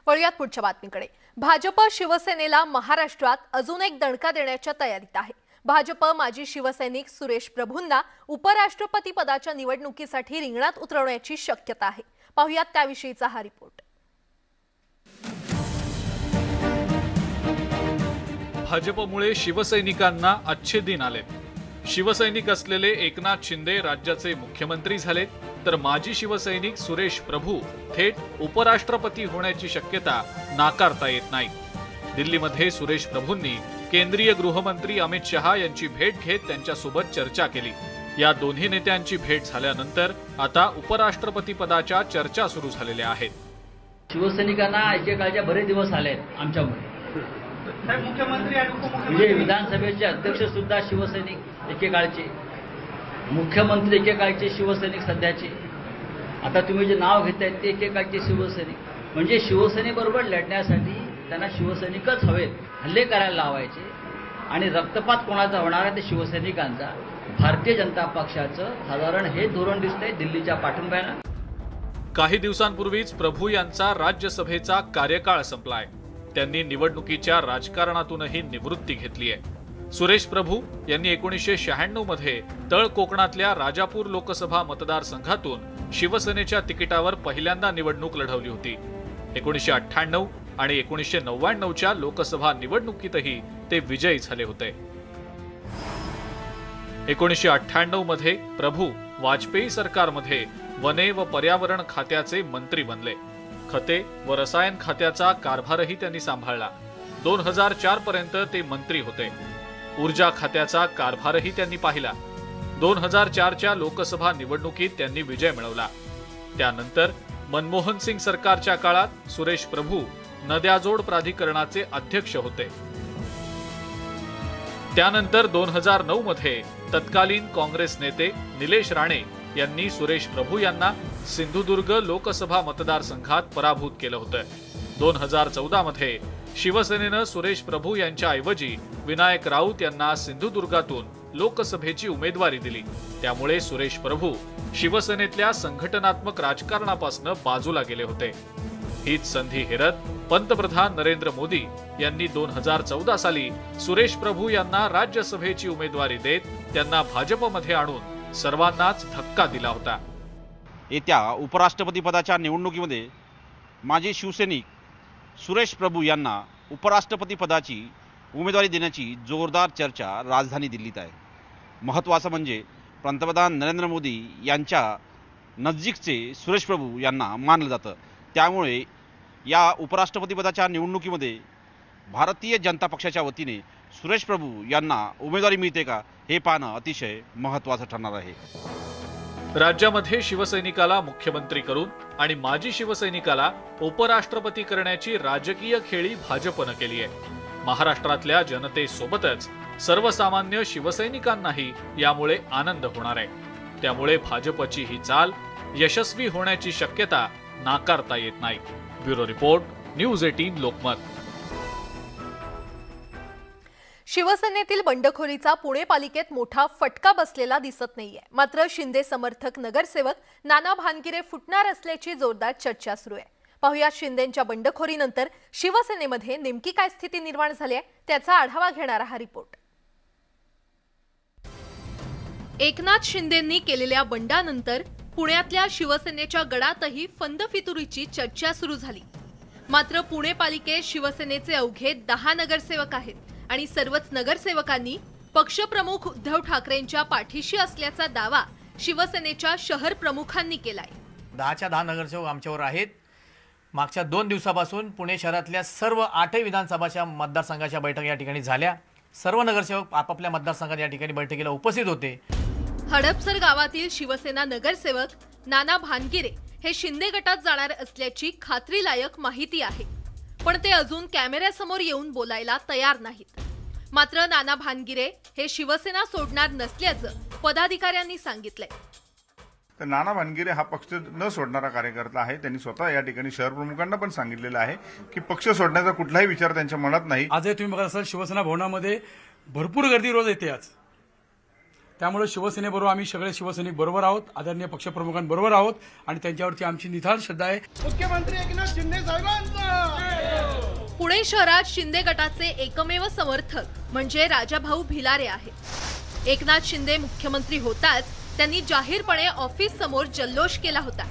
वळूयात पुढच्या बातमीकडे. भाजप शिवसेनेला महाराष्ट्रात अजून एक दणका देण्याच्या तयारीत आहे. भाजप माजी शिवसैनिक सुरेश प्रभूंना उपराष्ट्रपती पदाच्या निवडणुकीसाठी रिंगणात उतरवण्याची शक्यता आहे. पाहुयात त्याविषयीचा हा रिपोर्ट. भाजपमुळे शिवसैनिकांना अच्छे दिन आलेत. शिवसैनिक असलेले एकनाथ शिंदे राज्याचे मुख्यमंत्री झालेत, तर माजी शिवसैनिक सुरेश प्रभू थेट उपराष्ट्रपती होण्याची शक्यता नाकारता येत नाही. दिल्लीमध्ये सुरेश प्रभूंनी केंद्रीय गृहमंत्री अमित शहा यांची भेट घेत त्यांच्यासोबत चर्चा केली. या दोन्ही नेत्यांची भेट झाल्यानंतर आता उपराष्ट्रपती पदाच्या चर्चा सुरू झालेल्या आहेत. शिवसैनिकांना एकेकाळच्या बरेच दिवस आले आमच्यामुळे. मुख्यमंत्री आणि म्हणजे विधानसभेचे अध्यक्ष सुद्धा शिवसैनिक एकेकाळचे, मुख्यमंत्री एकेकाळचे शिवसैनिक सध्याचे, आता तुम्ही जे नाव घेताय ते एकेकाळचे शिवसैनिक. म्हणजे शिवसेनेबरोबर लढण्यासाठी त्यांना शिवसैनिकच हवेत, हल्ले करायला लावायचे आणि रक्तपात कोणाचा होणार आहे ते शिवसैनिकांचा. भारतीय जनता पक्षाचं साधारण हे धोरण दिसतंय दिल्लीच्या पाठिंब्यानं. काही दिवसांपूर्वीच प्रभू यांचा राज्यसभेचा कार्यकाळ संपलाय. त्यांनी निवडणुकीच्या राजकारणातूनही निवृत्ती घेतली आहे. सुरेश प्रभू यांनी 1996 मध्ये तळ कोकणातल्या राजापूर लोकसभा मतदारसंघातून शिवसेनेच्या तिकिटावर पहिल्यांदा निवडणूक लढवली होती. 1998 आणि 1999च्या लोकसभा निवडणुकीतही ते विजयी झाले होते. 1998 मध्ये प्रभू वाजपेयी सरकारमध्ये वने व पर्यावरण खात्याचे मंत्री बनले. खते व रसायन खात्याचा कारभारही त्यांनी सांभाळला. 2004 पर्यंत ते मंत्री होते. ऊर्जा खात्याचा कारभारही त्यांनी पाहिला. 2004च्या लोकसभा निवडणुकीत त्यांनी विजय मिळवला. त्यानंतर मनमोहन सिंग सरकारच्या काळात सुरेश प्रभू नद्याजोड प्राधिकरणाचे अध्यक्ष होते. त्यानंतर 2009 मध्ये तत्कालीन काँग्रेस नेते निलेश राणे यांनी सुरेश प्रभू यांना सिंधुदुर्ग लोकसभा मतदारसंघात पराभूत केलं होतं. 2014 मध्ये शिवसेनेनं सुरेश प्रभू यांच्या ऐवजी विनायक राऊत यांना सिंधुदुर्गातून लोकसभेची उमेदवारी दिली. त्यामुळे सुरेश प्रभू शिवसेनेतल्या संघटनात्मक राजकारणापासून बाजूला गेले होते. हीच संधी हेरत पंतप्रधान नरेंद्र मोदी यांनी 2014 साली सुरेश प्रभू यांना राज्यसभेची उमेदवारी देत त्यांना भाजपमध्ये आणून सर्वांनाच धक्का दिला होता. येत्या उपराष्ट्रपती पदाच्या निवडणुकीमध्ये माजी शिवसैनिक सुरेश प्रभू यांना उपराष्ट्रपती पदाची उमेदवारी देण्याची जोरदार चर्चा राजधानी दिल्लीत आहे. महत्त्वाचं म्हणजे पंतप्रधान नरेंद्र मोदी यांच्या नजीकचे सुरेश प्रभू यांना मानलं जातं. त्यामुळे या उपराष्ट्रपती पदाच्या निवडणुकीमध्ये भारतीय जनता पक्षाच्या वतीने सुरेश प्रभू यांना उमेदवारी मिळते का हे पाहणं अतिशय महत्त्वाचं ठरणार आहे. राज्यामध्ये शिवसैनिकाला मुख्यमंत्री करून आणि माजी शिवसैनिकाला उपराष्ट्रपती करण्याची राजकीय खेळी भाजपनं केली आहे. महाराष्ट्रातल्या जनतेसोबतच सर्वसामान्य शिवसैनिकांनाही यामुळे आनंद होणार आहे. त्यामुळे भाजपची ही चाल यशस्वी होण्याची शक्यता नाकारता येत नाही. Bureau report, news 18 Lokmat. शिवसेनेतील बंडखोरीचा पुणे पालिकेत मोठा फटका बसलेला दिसत नाहीये. मात्र शिंदे समर्थक नगरसेवक नाना भानगिरे फुटणार असल्याची जोरदार चर्चा सुरू आहे. पाहुयात शिंदेंच्या बंडखोरीनंतर शिवसेनेमध्ये नेमकी काय स्थिती निर्माण झाली आहे त्याचा आढावा घेणारा हा रिपोर्ट. एकनाथ शिंदेंनी केलेल्या बंडानंतर पुण्यातल्या शिवसेनेच्या गडातही फंदफितुरीची चर्चा सुरू झाली. मात्र पुणे पालिकेत शिवसेनेचे अवघे 10 नगरसेवक आहेत आणि सर्वच नगरसेवकांनी पक्षप्रमुख उद्धव ठाकरेंच्या पाठीशी असल्याचा दावा शिवसेनेच्या शहर प्रमुखांनी केलाय. 10च्या 10 नगरसेवक आमच्यावर आहेत. मागच्या 2 दिवसापासून पुणे शहरातल्या सर्व 8 विधानसभाच्या मतदारसंघाच्या बैठका या ठिकाणी झाल्या. सर्व नगरसेवक आपापल्या मतदारसंघात या ठिकाणी बैठकीला उपस्थित होते. हडपसर गावातील शिवसेना नगरसेवक नाना भानगिरे हे शिंदे गटात जाणार असल्याची खात्रीलायक माहिती आहे. पण ते अजून कॅमेऱ्यासमोर येऊन बोलायला तयार नाहीत. मात्र नाना भानगिरे हे शिवसेना सोडणार नसल्याचं पदाधिकाऱ्यांनी सांगितलंय. तर नाना भानगिरे हा पक्ष न सोडणारा कार्यकर्ता आहे. त्यांनी स्वतः या ठिकाणी शहर प्रमुखांना पण सांगितलेलं आहे की पक्ष सोडण्याचा कुठलाही विचार त्यांच्या मनात नाही. आजही तुम्ही बघत असाल शिवसेना भवनामध्ये भरपूर गर्दी रोज येते आज. त्यामुळे शिवसेनेबरोबर आम्ही सगळे शिवसैनिक बरोबर आहोत, आदरणीय पक्षप्रमुखांबरोबर आहोत आणि त्यांच्यावरती आमची निधान श्रद्धा आहे. मुख्यमंत्री एकनाथ शिंदे साहेबांचा. पुणे शहरात शिंदे गटाचे एकमेव समर्थक म्हणजे राजाभाऊ भिलारे आहेत. एकनाथ शिंदे मुख्यमंत्री होताच त्यांनी जाहीरपणे ऑफिस समोर जल्लोष केला होता.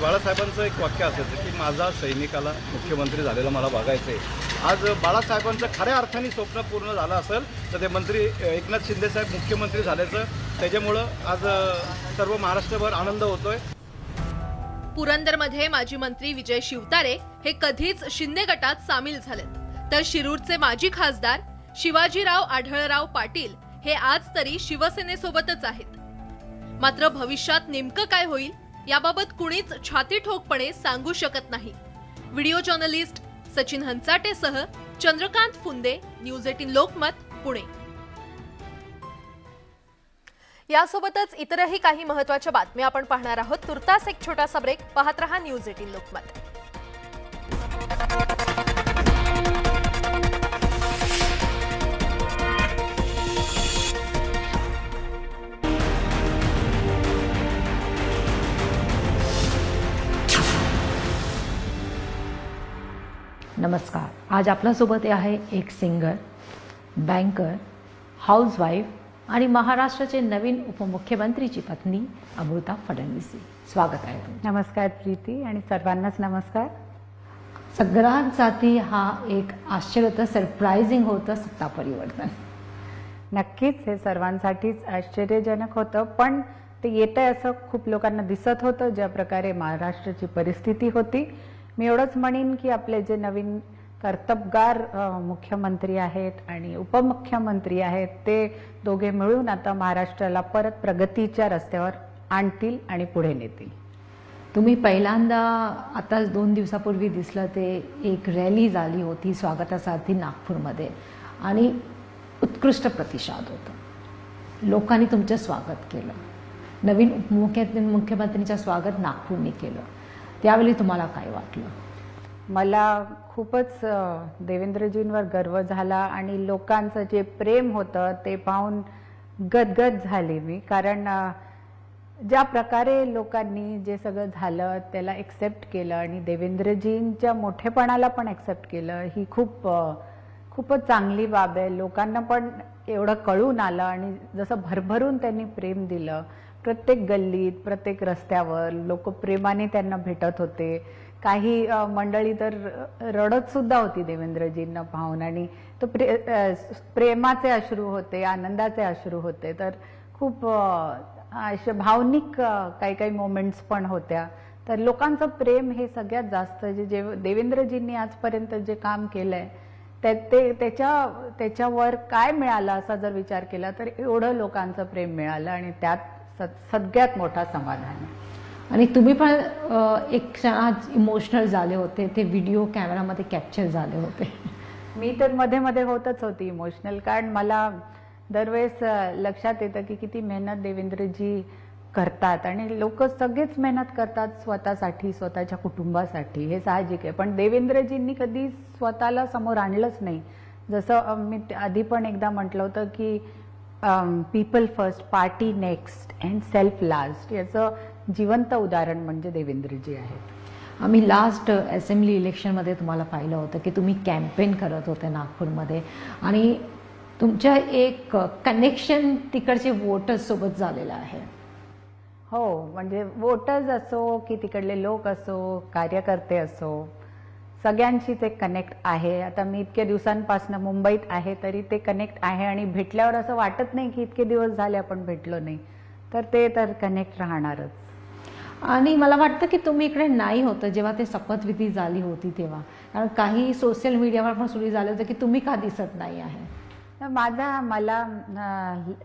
बाळासाहेबांचं एक वाक्य असायचं की माझा सैनिकाला मुख्यमंत्री झालेला मला बघायचंय. आज बाळासाहेबांचं खऱ्या अर्थाने स्वप्न पूर्ण झालं असेल तर ते मंत्री एकनाथ शिंदे साहेब मुख्यमंत्री झाल्याचं त्याच्यामुळं आज सर्व महाराष्ट्रभर आनंद होतोय. पुरंदरमध्ये माजी मंत्री विजय शिवतारे हे कधीच शिंदे गटात सामील झालेत. तर शिरूरचे माजी खासदार शिवाजीराव आढळराव पाटील हे आज तरी शिवसेनेसोबतच आहेत. मात्र भविष्यात नेमकं काय होईल याबाबत कुणीच छाती ठोकपणे सांगू शकत नाही. व्हिडिओ जर्नलिस्ट सचिन हंचाटेसह चंद्रकांत फुंदे, न्यूज 18 लोकमत, पुणे. यासोबतच इतरही काही महत्त्वाच्या बातम्या आपण पाहणार आहोत. तुर्तास एक छोटासा ब्रेक. पाहत रहा न्यूज 18 लोकमत. नमस्कार. आज आपल्यासोबत आहे एक सिंगर, बँकर, हाऊसवाईफ आणि महाराष्ट्राचे नवीन उपमुख्यमंत्रीची पत्नी अमृता फडणवीस. स्वागत आहे. नमस्कार प्रीती आणि सर्वांनाच नमस्कार. सगळ्यांसाठी हा एक आश्चर्य होतं, सरप्रायझिंग होतं सत्ता परिवर्तन. नक्कीच हे सर्वांसाठीच आश्चर्यजनक होतं, पण ते येतंय असं खूप लोकांना दिसत होतं. ज्या प्रकारे महाराष्ट्राची परिस्थिती होती, मी एवढंच म्हणेन की आपले जे नवीन कर्तबगार मुख्यमंत्री आहेत आणि उपमुख्यमंत्री आहेत, ते दोघे मिळून आता महाराष्ट्राला परत प्रगतीच्या रस्त्यावर आणतील आणि पुढे नेतील. तुम्ही पहिल्यांदा आता 2 दिवसापूर्वी दिसलं ते एक रॅली झाली होती स्वागतासाठी नागपूरमध्ये आणि उत्कृष्ट प्रतिसाद होता. लोकांनी तुमचं स्वागत केलं. नवीन मुख्यमंत्रीचं स्वागत नागपूरने केलं. त्यावेळी तुम्हाला काय वाटलं? मला खूपच देवेंद्रजींवर गर्व झाला आणि लोकांचं जे प्रेम होतं ते पाहून गदगद झाली मी. कारण ज्या प्रकारे लोकांनी जे सगळं झालं त्याला एक्सेप्ट केलं आणि देवेंद्रजींच्या मोठेपणाला पण एक्सेप्ट केलं, ही खूपच चांगली बाब आहे. लोकांना पण एवढं कळून आलं आणि जसं भरभरून त्यांनी प्रेम दिलं. प्रत्येक गल्लीत, प्रत्येक रस्त्यावर लोक प्रेमाने त्यांना भेटत होते. काही मंडळी तर रडत सुद्धा होती देवेंद्रजींना पाहून आणि तो प्रेमाचे अश्रू होते, आनंदाचे अश्रू होते. तर खूप अशा भावनिक काही मोमेंट्स पण होत्या. तर लोकांचं प्रेम हे सगळ्यात जास्त जे देवेंद्रजींनी आजपर्यंत जे काम केलंय त्याच्यावर काय मिळालं असा जर विचार केला तर एवढं लोकांचं प्रेम मिळालं आणि त्यात सगळ्यात मोठा समाधान आहे. आणि तुम्ही पण एक क्षणात इमोशनल झाले होते, ते व्हिडिओ कॅमेरामध्ये कॅप्चर झाले होते. मी तर मध्ये मध्ये होतच होती इमोशनल, कारण मला दरवेळेस लक्षात येतं की किती मेहनत देवेंद्रजी करतात आणि लोक सगळेच मेहनत करतात स्वतःसाठी, स्वतःच्या कुटुंबासाठी. हे साहजिक आहे, पण देवेंद्रजींनी कधी स्वतःला समोर आणलंच नाही. जसं मी आधी पण एकदा म्हटलं होतं की people first, party next and self last. याचं जिवंत उदाहरण म्हणजे देवेंद्रजी आहेत. आम्ही लास्ट असेंब्ली इलेक्शनमध्ये तुम्हाला पाहिलं होतं की तुम्ही कॅम्पेन करत होते नागपूरमध्ये आणि तुमच्या एक कनेक्शन तिकडचे वोटर्स सोबत झालेलं आहे. हो, म्हणजे वोटर्स असो की तिकडले लोक असो, कार्यकर्ते असो, सगळ्यांशीच एक कनेक्ट आहे. आता मी इतक्या दिवसांपासून मुंबईत आहे तरी ते कनेक्ट आहे आणि भेटल्यावर असं वाटत नाही की इतके दिवस झाले आपण भेटलो नाही. तर ते तर कनेक्ट राहणारच. आणि मला वाटतं की तुम्ही इकडे नाही होतं जेव्हा ते शपथविधी झाली होती तेव्हा, कारण काही सोशल मीडियावर पण सुरू झालं होतं की तुम्ही का दिसत नाही आहे. मला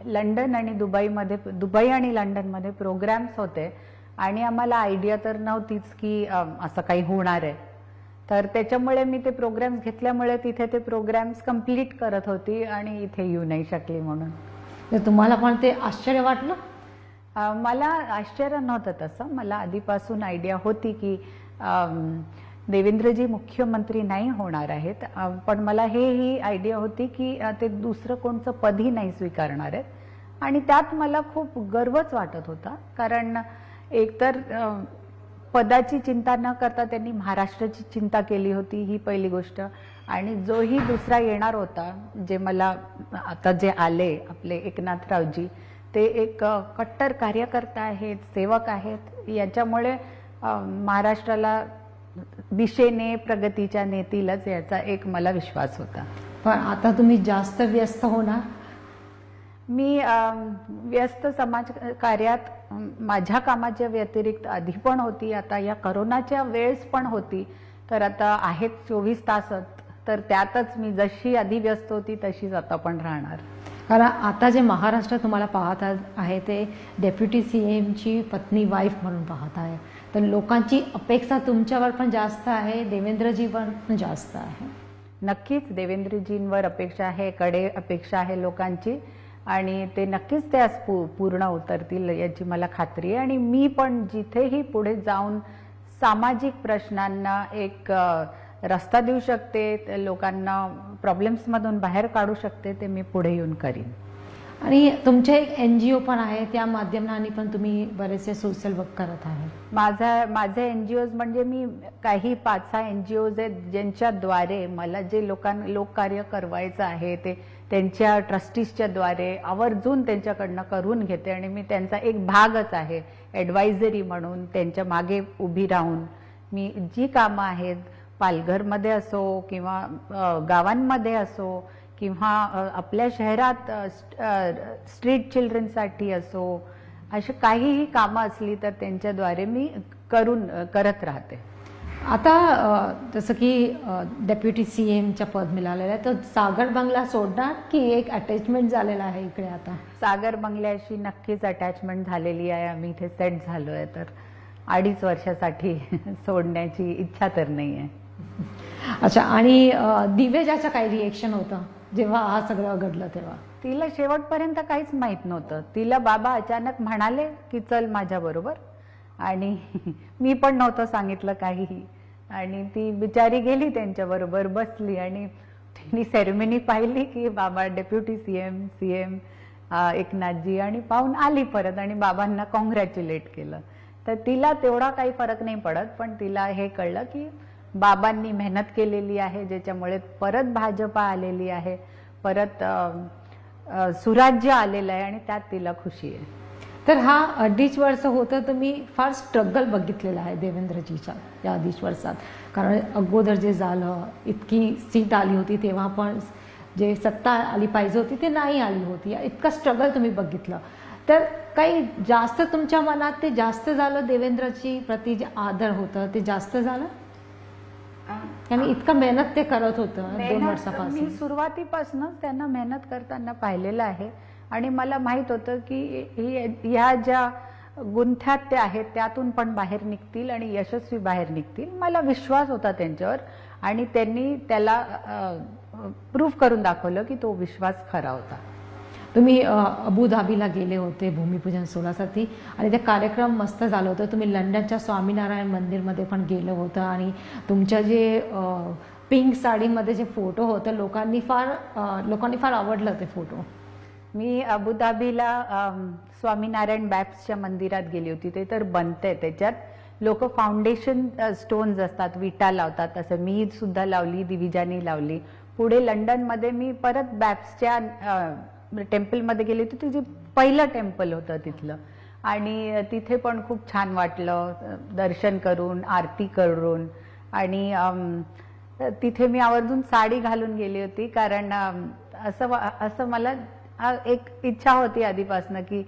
लंडन आणि दुबई आणि लंडनमध्ये प्रोग्राम्स होते आणि आम्हाला आयडिया तर नव्हतीच की असं काही होणार आहे. तर त्याच्यामुळे मी ते प्रोग्राम्स घेतल्यामुळे तिथे ते प्रोग्राम्स कंप्लीट करत होती आणि इथे येऊ नाही शकली म्हणून. तुम्हाला पण ते आश्चर्य वाटलं? मला आश्चर्य नव्हतं तसं. मला आधीपासून आयडिया होती की देवेंद्रजी मुख्यमंत्री नाही होणार आहेत, पण मला ही आयडिया होती की ते दुसरं कोणचं पदही नाही स्वीकारणार आहेत. आणि त्यात मला खूप गर्वच वाटत होता, कारण एकतर पदाची चिंता न करता त्यांनी महाराष्ट्राची चिंता केली होती, ही पहिली गोष्ट. आणि जोही दुसरा येणार होता, जे मला आता जे आले आपले एकनाथरावजी, ते एक कट्टर कार्यकर्ता आहेत, सेवक आहेत. याच्यामुळे महाराष्ट्राला दिशेने प्रगतीच्या नेतीलच याचा एक मला विश्वास होता. पण आता तुम्ही जास्त व्यस्त होणार? मी व्यस्त समाज कार्यात माझ्या कामाच्या व्यतिरिक्त आधी पण होती, आता या करोनाच्या वेळेस पण होती. तर आता आहेत 24 तासच, तर त्यातच मी जशी आधी व्यस्त होती तशीच आता पण राहणार. कारण आता जे महाराष्ट्र तुम्हाला पाहत आहे ते डेप्युटी CMची पत्नी, वाईफ म्हणून पाहत आहे. तर लोकांची अपेक्षा तुमच्यावर पण जास्त आहे, देवेंद्रजीवर पण जास्त आहे. नक्कीच देवेंद्रजींवर अपेक्षा आहे, कडे अपेक्षा आहे लोकांची, आणि ते नक्कीच त्यास पूर्ण उतरतील याची मला खात्री आहे. आणि मी पण जिथेही पुढे जाऊन सामाजिक प्रश्नांना एक रस्ता देऊ शकते, लोकांना प्रॉब्लेम्समधून बाहेर काढू शकते, ते मी पुढे येऊन करीन. आणि तुमचे एक NGO पण आहे, त्या माध्यमाने पण तुम्ही बरेचसे सोशल वर्क करत आहे. माझे NGOज म्हणजे मी काही 5-6 NGOज आहेत ज्यांच्याद्वारे मला जे लोककार्य करवायचं आहे ते त्यांच्या ट्रस्टीजच्या द्वारे आवर्जून त्यांच्याकडनं करून घेते. आणि मी त्यांचा एक भागच आहे, ॲडवायझरी म्हणून त्यांच्या मागे उभी राहून मी जी कामं आहेत पालघरमध्ये असो किंवा गावांमध्ये असो किंवा आपल्या शहरात स्ट्रीट चिल्ड्रनसाठी असो, अशी काहीही कामं असली तर त्यांच्याद्वारे मी करत राहते. आता जसं की डेप्युटी CMचं पद मिळालेलं आहे, तर सागर बंगला सोडणार की एक अटॅचमेंट झालेलं आहे इकडे? आता सागर बंगल्याशी नक्कीच अटॅचमेंट झालेली आहे. आम्ही इथे सेट झालो आहे, तर 2.5 वर्षासाठी सोडण्याची इच्छा तर नाही आहे. अच्छा, आणि दिव्याजाचं काही रिएक्शन होतं जेव्हा हा सगळं घडलं तेव्हा? तिला शेवटपर्यंत काहीच माहित नव्हतं. तिला बाबा अचानक म्हणाले की चल माझ्या बरोबर, आणि मी पण नव्हतं सांगितलं काहीही, आणि ती बिचारी गेली त्यांच्याबरोबर, बसली आणि तिने सेरेमनी पाहिली की बाबा डेप्युटी CM एकनाथजी, आणि पाहून आली परत आणि बाबांना कॉंग्रॅच्युलेट केलं. तर तिला तेवढा काही फरक नाही पडत, पण तिला हे कळलं की बाबांनी मेहनत केलेली आहे, ज्याच्यामुळे परत भाजपा आलेली आहे, परत सुराज्य आलेलं आहे, आणि त्यात तिला खुशी आहे. तर हा 2.5 वर्ष होतं, तर मी फार स्ट्रगल बघितलेला आहे देवेंद्रजीच्या या 2.5 वर्षात. कारण अगोदर जे झालं, इतकी सीट आली होती तेव्हा पण जे सत्ता आली पाहिजे होती ते नाही आली होती, इतकं स्ट्रगल तुम्ही बघितलं. तर काही जास्त तुमच्या मनात ते जास्त झालं, देवेंद्रची प्रति जे आदर होतं ते जास्त झालं? आणि इतकं मेहनत ते करत होतं 2 वर्षापासून. मी सुरुवातीपासूनच त्यांना मेहनत करताना पाहिलेलं आहे, आणि मला माहित होतं की ह्या ज्या गुंथ्यात ते आहेत त्यातून पण बाहेर निघतील आणि यशस्वी बाहेर निघतील. मला विश्वास होता त्यांच्यावर, आणि त्यांनी त्याला प्रूफ करून दाखवलं की तो विश्वास खरा होता. तुम्ही अबुधाबीला गेले होते भूमिपूजन सोहळ्यासाठी, आणि ते कार्यक्रम मस्त झालं होतं. तुम्ही लंडनच्या स्वामीनारायण मंदिरमध्ये पण गेलं होतं, आणि तुमच्या जे पिंक साडीमध्ये जे फोटो होतं लोकांनी फार आवडलं ते फोटो. मी अबुधाबीला स्वामीनारायण बॅप्सच्या मंदिरात गेली होती. ते तर बनते, त्याच्यात लोक फाउंडेशन स्टोन्स असतात, विटा लावतात, तसं मी सुद्धा लावली, दिविजानी लावली. पुढे लंडनमध्ये मी परत बॅप्सच्या टेम्पलमध्ये गेली होती, जे पहिलं टेम्पल होतं तिथलं, आणि तिथे पण खूप छान वाटलं दर्शन करून, आरती करून. आणि तिथे मी आवर्जून साडी घालून गेली होती, कारण असं मला एक इच्छा होती आधीपासून की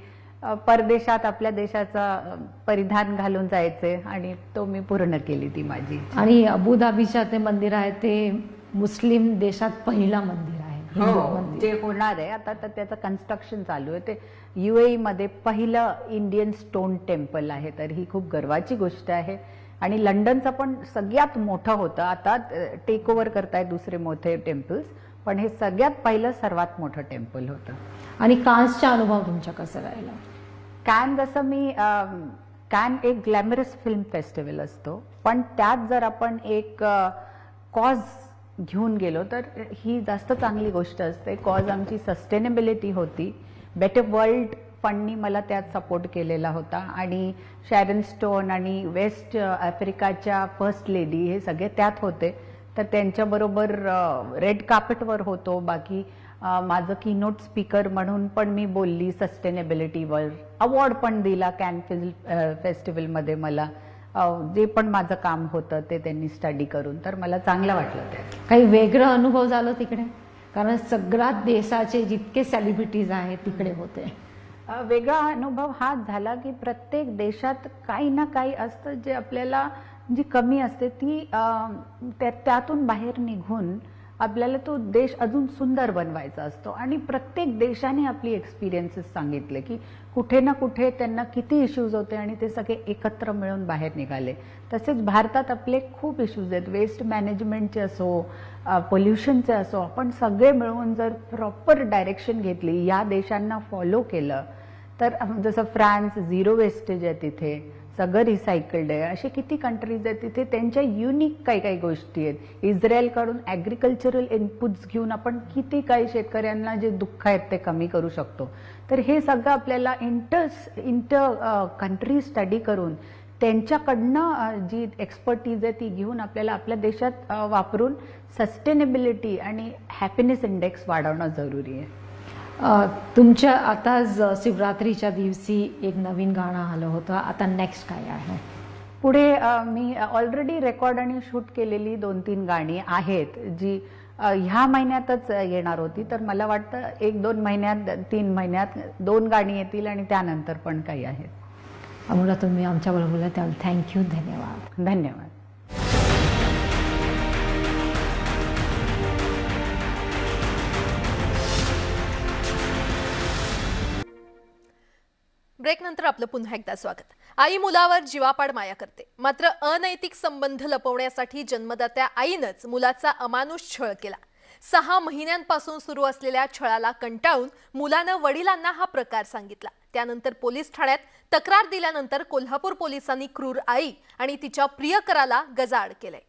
परदेशात आपल्या देशाचा परिधान घालून जायचे, आणि तो मी पूर्ण केली ती माझी. आणि अबुधाबीच्या ते मंदिर आहे ते मुस्लिम देशात पहिला मंदिर आहे, जे होणार आहे आता, तर त्याचं कन्स्ट्रक्शन चालू आहे. ते UAE मध्ये पहिलं इंडियन स्टोन टेम्पल आहे, तर ही खूप गर्वाची गोष्ट आहे. आणि लंडनचं पण सगळ्यात मोठं होतं, आता टेक ओव्हर करतायत दुसरे मोठे टेम्पल्स, पण हे सगळ्यात पहिलं सर्वात मोठं टेम्पल होतं. आणि कान्सचा अनुभव तुमचा कसा राहिला? कॅन जसं मी कॅन एक ग्लॅमरस फिल्म फेस्टिवल असतो, पण त्यात जर आपण एक कॉज घेऊन गेलो तर ही जास्त चांगली गोष्ट असते. कॉज आमची सस्टेनेबिलिटी होती. बेटर वर्ल्ड फंडनी मला त्यात सपोर्ट केलेला होता, आणि शॅरन स्टोन आणि वेस्ट आफ्रिकाच्या फर्स्ट लेडी हे सगळे त्यात होते. तर त्यांच्याबरोबर रेड कार्पेटवर होतो. बाकी माझं कीनोट स्पीकर म्हणून पण मी बोलली सस्टेनेबिलिटीवर. अवॉर्ड पण दिला कॅन फिल्म फेस्टिवलमध्ये मला. जे पण माझं काम होतं ते त्यांनी स्टडी करून, तर मला चांगलं वाटलं. ते काही वेगळं अनुभव झालं तिकडे? कारण सगळ्यात देशाचे जितके सेलिब्रिटीज आहेत तिकडे होते. वेगळा अनुभव हाच झाला की प्रत्येक देशात काही ना काही असतं जे आपल्याला जी कमी असते ती त्यातून बाहेर निघून आपल्याला तो देश अजून सुंदर बनवायचा असतो. आणि प्रत्येक देशाने आपली एक्सपिरियन्सेस सांगितले की कुठे ना कुठे त्यांना किती इश्यूज होते आणि ते सगळे एकत्र मिळून बाहेर निघाले. तसेच भारतात आपले खूप इश्यूज आहेत, वेस्ट मॅनेजमेंटचे असो, पोल्युशनचे असो. आपण सगळे मिळून जर प्रॉपर डायरेक्शन घेतली, या देशांना फॉलो केलं, तर जसं फ्रान्स झिरो वेस्टेज आहे, तिथे सगळं रिसायकल्ड आहे. असे किती कंट्रीज आहेत तिथे त्यांच्या युनिक काही काही गोष्टी आहेत. इस्रायलकडून ॲग्रिकल्चरल इनपुट्स घेऊन आपण किती काही शेतकऱ्यांना जे दुःख आहेत ते कमी करू शकतो. तर हे सगळं आपल्याला इंटर कंट्री स्टडी करून त्यांच्याकडनं जी एक्सपर्टीज आहे ती घेऊन आपल्याला आपल्या देशात वापरून सस्टेनेबिलिटी आणि हॅपीनेस इंडेक्स वाढवणं जरुरी आहे. तुमच्या आता शिवरात्रीच्या दिवशी एक नवीन गाणं आलं होतं, आता नेक्स्ट काय आहे? पुढे मी ऑलरेडी रेकॉर्ड आणि शूट केलेली 2-3 गाणी आहेत जी ह्या महिन्यातच येणार होती. तर मला वाटतं 1-2 महिन्यात 3 महिन्यात 2 गाणी येतील आणि त्यानंतर पण काही आहेत. अमोला, तुम्ही आमच्याबरोबर बोलला त्यामुळे थँक्यू. धन्यवाद. धन्यवाद. ब्रेक नंतर आपलं पुन्हा एकदा स्वागत. आई मुलावर जीवापाड माया करते, मात्र अनैतिक संबंध लपवण्यासाठी जन्मदात्या आईनंच मुलाचा अमानुष छळ केला. 6 महिन्यांपासून सुरू असलेल्या छळाला कंटाळून मुलानं वडिलांना हा प्रकार सांगितला. त्यानंतर पोलीस ठाण्यात तक्रार दिल्यानंतर कोल्हापूर पोलिसांनी क्रूर आई आणि तिच्या प्रियकराला गजाआड केले.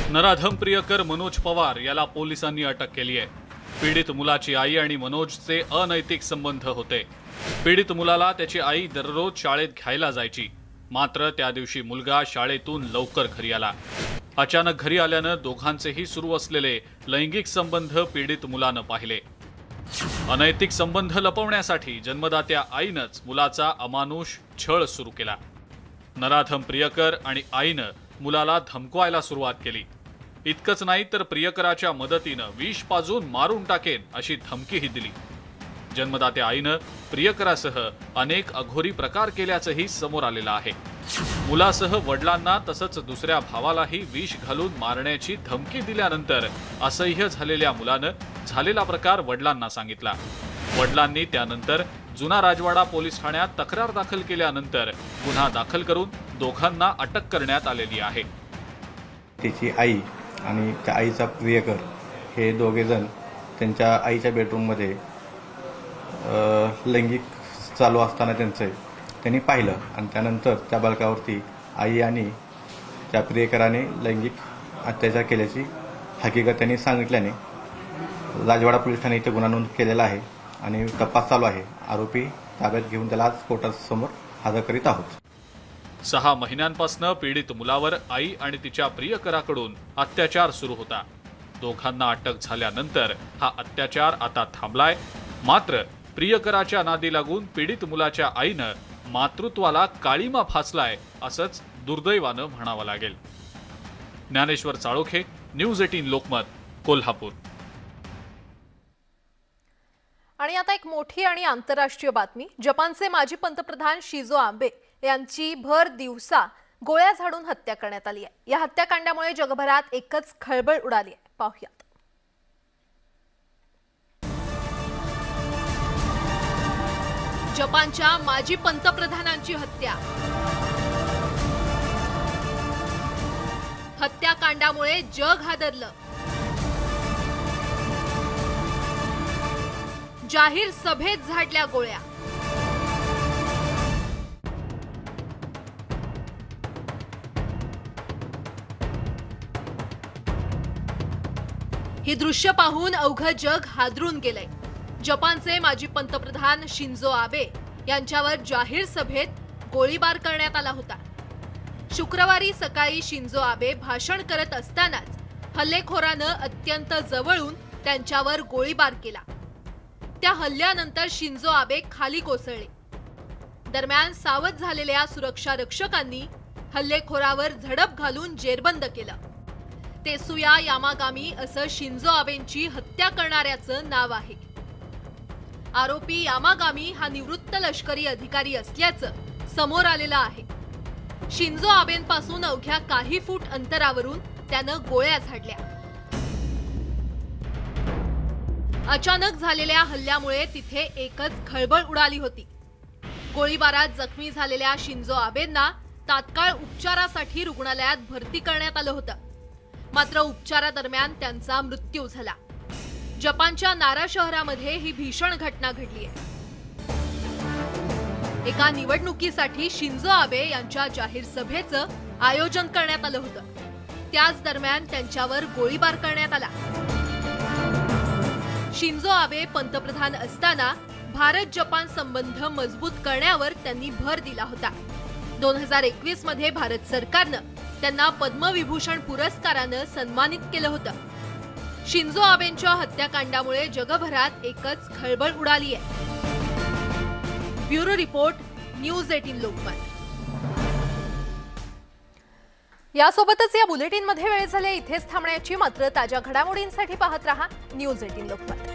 नराधम प्रियकर मनोज पवार याला पोलिसांनी अटक केली आहे. पीडित मुलाची आई आणि मनोजचे अनैतिक संबंध होते. पीडित मुलाला त्याची आई दररोज शाळेत घ्यायला जायची, मात्र त्या दिवशी मुलगा शाळेतून लवकर घरी आला. अचानक घरी आल्यानं दोघांचेही सुरू असलेले लैंगिक संबंध पीडित मुलानं पाहिले. अनैतिक संबंध लपवण्यासाठी जन्मदात्या आईनंच मुलाचा अमानुष छळ सुरू केला. नराधम प्रियकर आणि आईनं मुलाला धमकवायला सुरुवात केली. इतकंच नाही तर प्रियकराच्या मदतीनं विष पाजून मारून टाकेन अशी धमकीही दिली. जन्मदात्या आईनं प्रियकरासह अनेक अघोरी प्रकार केल्याचंही समोर आलेलं आहे. मुलासह वडिलांना तसंच दुसऱ्या भावालाही विष घालून मारण्याची धमकी दिल्यानंतर असह्य झालेल्या मुलानं झालेला प्रकार वडिलांना सांगितला. वडिलांनी त्यानंतर जुना राजवाडा पोलीस ठाण्यात तक्रार दाखल केल्यानंतर गुन्हा दाखल करून दोघांना अटक करण्यात आलेली आहे. तिची आई आणि त्या आईचा प्रियकर हे दोघेजण त्यांच्या आईच्या बेडरूममध्ये लैंगिक चालू असताना त्यांनी पाहिलं आणि त्यानंतर त्या बालकावरती आई आणि त्या प्रियकराने लैंगिक अत्याचार केल्याची हकीकत त्यांनी सांगितल्याने राजवाडा पोलीस ठाणे इथे गुन्हा नोंद केलेला आहे आणि तपास चालू आहे. आरोपी ताब्यात घेऊन त्याला आज कोर्टासमोर हजर करीत आहोत. 6 महिन्यांपासून पीडित मुलावर आई आणि तिच्या प्रियकराकडून अत्याचार सुरू होता. दोघांना अटक झाल्यानंतर हा अत्याचार आता थांबलाय. मात्र प्रियकराच्या नादी लागून पीडित मुलाच्या आईनं मातृत्वाला काळीमा फासलाय असंच दुर्दैवानं म्हणावं लागेल. ज्ञानेश्वर चाळोखे, न्यूज 18 लोकमत, कोल्हापूर. आणि आता एक मोठी आणि आंतरराष्ट्रीय बातमी. जपानचे माजी पंतप्रधान शिंझो आबे यांची भर दिवसा गोळ्या झाडून हत्या करण्यात आली आहे. या हत्याकांडामुळे जगभरात एकच खळबळ उडाली आहे. पाहूयात. जपानच्या माजी पंतप्रधानांची हत्या. हत्याकांडामुळे जग हादरलं. जाहीर सभेत झाडल्या गोळ्या. ही दृश्य पाहून अवघं जग हादरून गेलंय. जपानचे माजी पंतप्रधान शिंझो आबे यांच्यावर जाहीर सभेत गोळीबार करण्यात आला होता. शुक्रवारी सकाळी शिंझो आबे भाषण करत असतानाच हल्लेखोरानं अत्यंत जवळून त्यांच्यावर गोळीबार केला. त्या हल्ल्यानंतर शिंझो आबे खाली कोसळले. दरम्यान सावध झालेल्या सुरक्षा रक्षकांनी हल्लेखोरावर झडप घालून जेरबंद केलं. तेसुया यामागामी असं शिंझो आबेंची हत्या करणाऱ्याचं नाव आहे. आरोपी यामागामी हा निवृत्त लष्करी अधिकारी असल्याचं समोर आलेलं आहे. शिंझो आबेंपासून अवघ्या काही फूट अंतरावरून त्यानं गोळ्या झाडल्या. अचानक झालेल्या हल्ल्यामुळे तिथे एकच खळबळ उडाली होती. गोळीबारात जखमी झालेल्या शिंझो आबेंना तात्काळ उपचारासाठी रुग्णालयात भरती करण्यात आलं होतं. मात्र उपचारादरम्यान त्यांचा मृत्यू झाला. जपानच्या नारा शहरामध्ये ही भीषण घटना घडली आहे. एका निवडणुकीसाठी शिंझो आबे यांच्या जाहीर सभेचं आयोजन करण्यात आलं होतं. त्याच दरम्यान त्यांच्यावर गोळीबार करण्यात आला. शिंझो आबे पंतप्रधान असताना भारत जपान संबंध मजबूत करण्यावर त्यांनी भर दिला होता. 2021 मध्ये भारत सरकारनं त्यांना पद्मविभूषण पुरस्कारानं सन्मानित केलं होतं. शिंझो आबेंच्या हत्याकांडामुळे जगभरात एकच खळबळ उडाली आहे. Bureau report, news 18 Lokmat. यासोबतच या बुलेटिनमध्ये वेळ झाली इथेच थांबण्याची. मात्र ताज्या घडामोडींसाठी पाहत रहा न्यूज 18 लोकमत.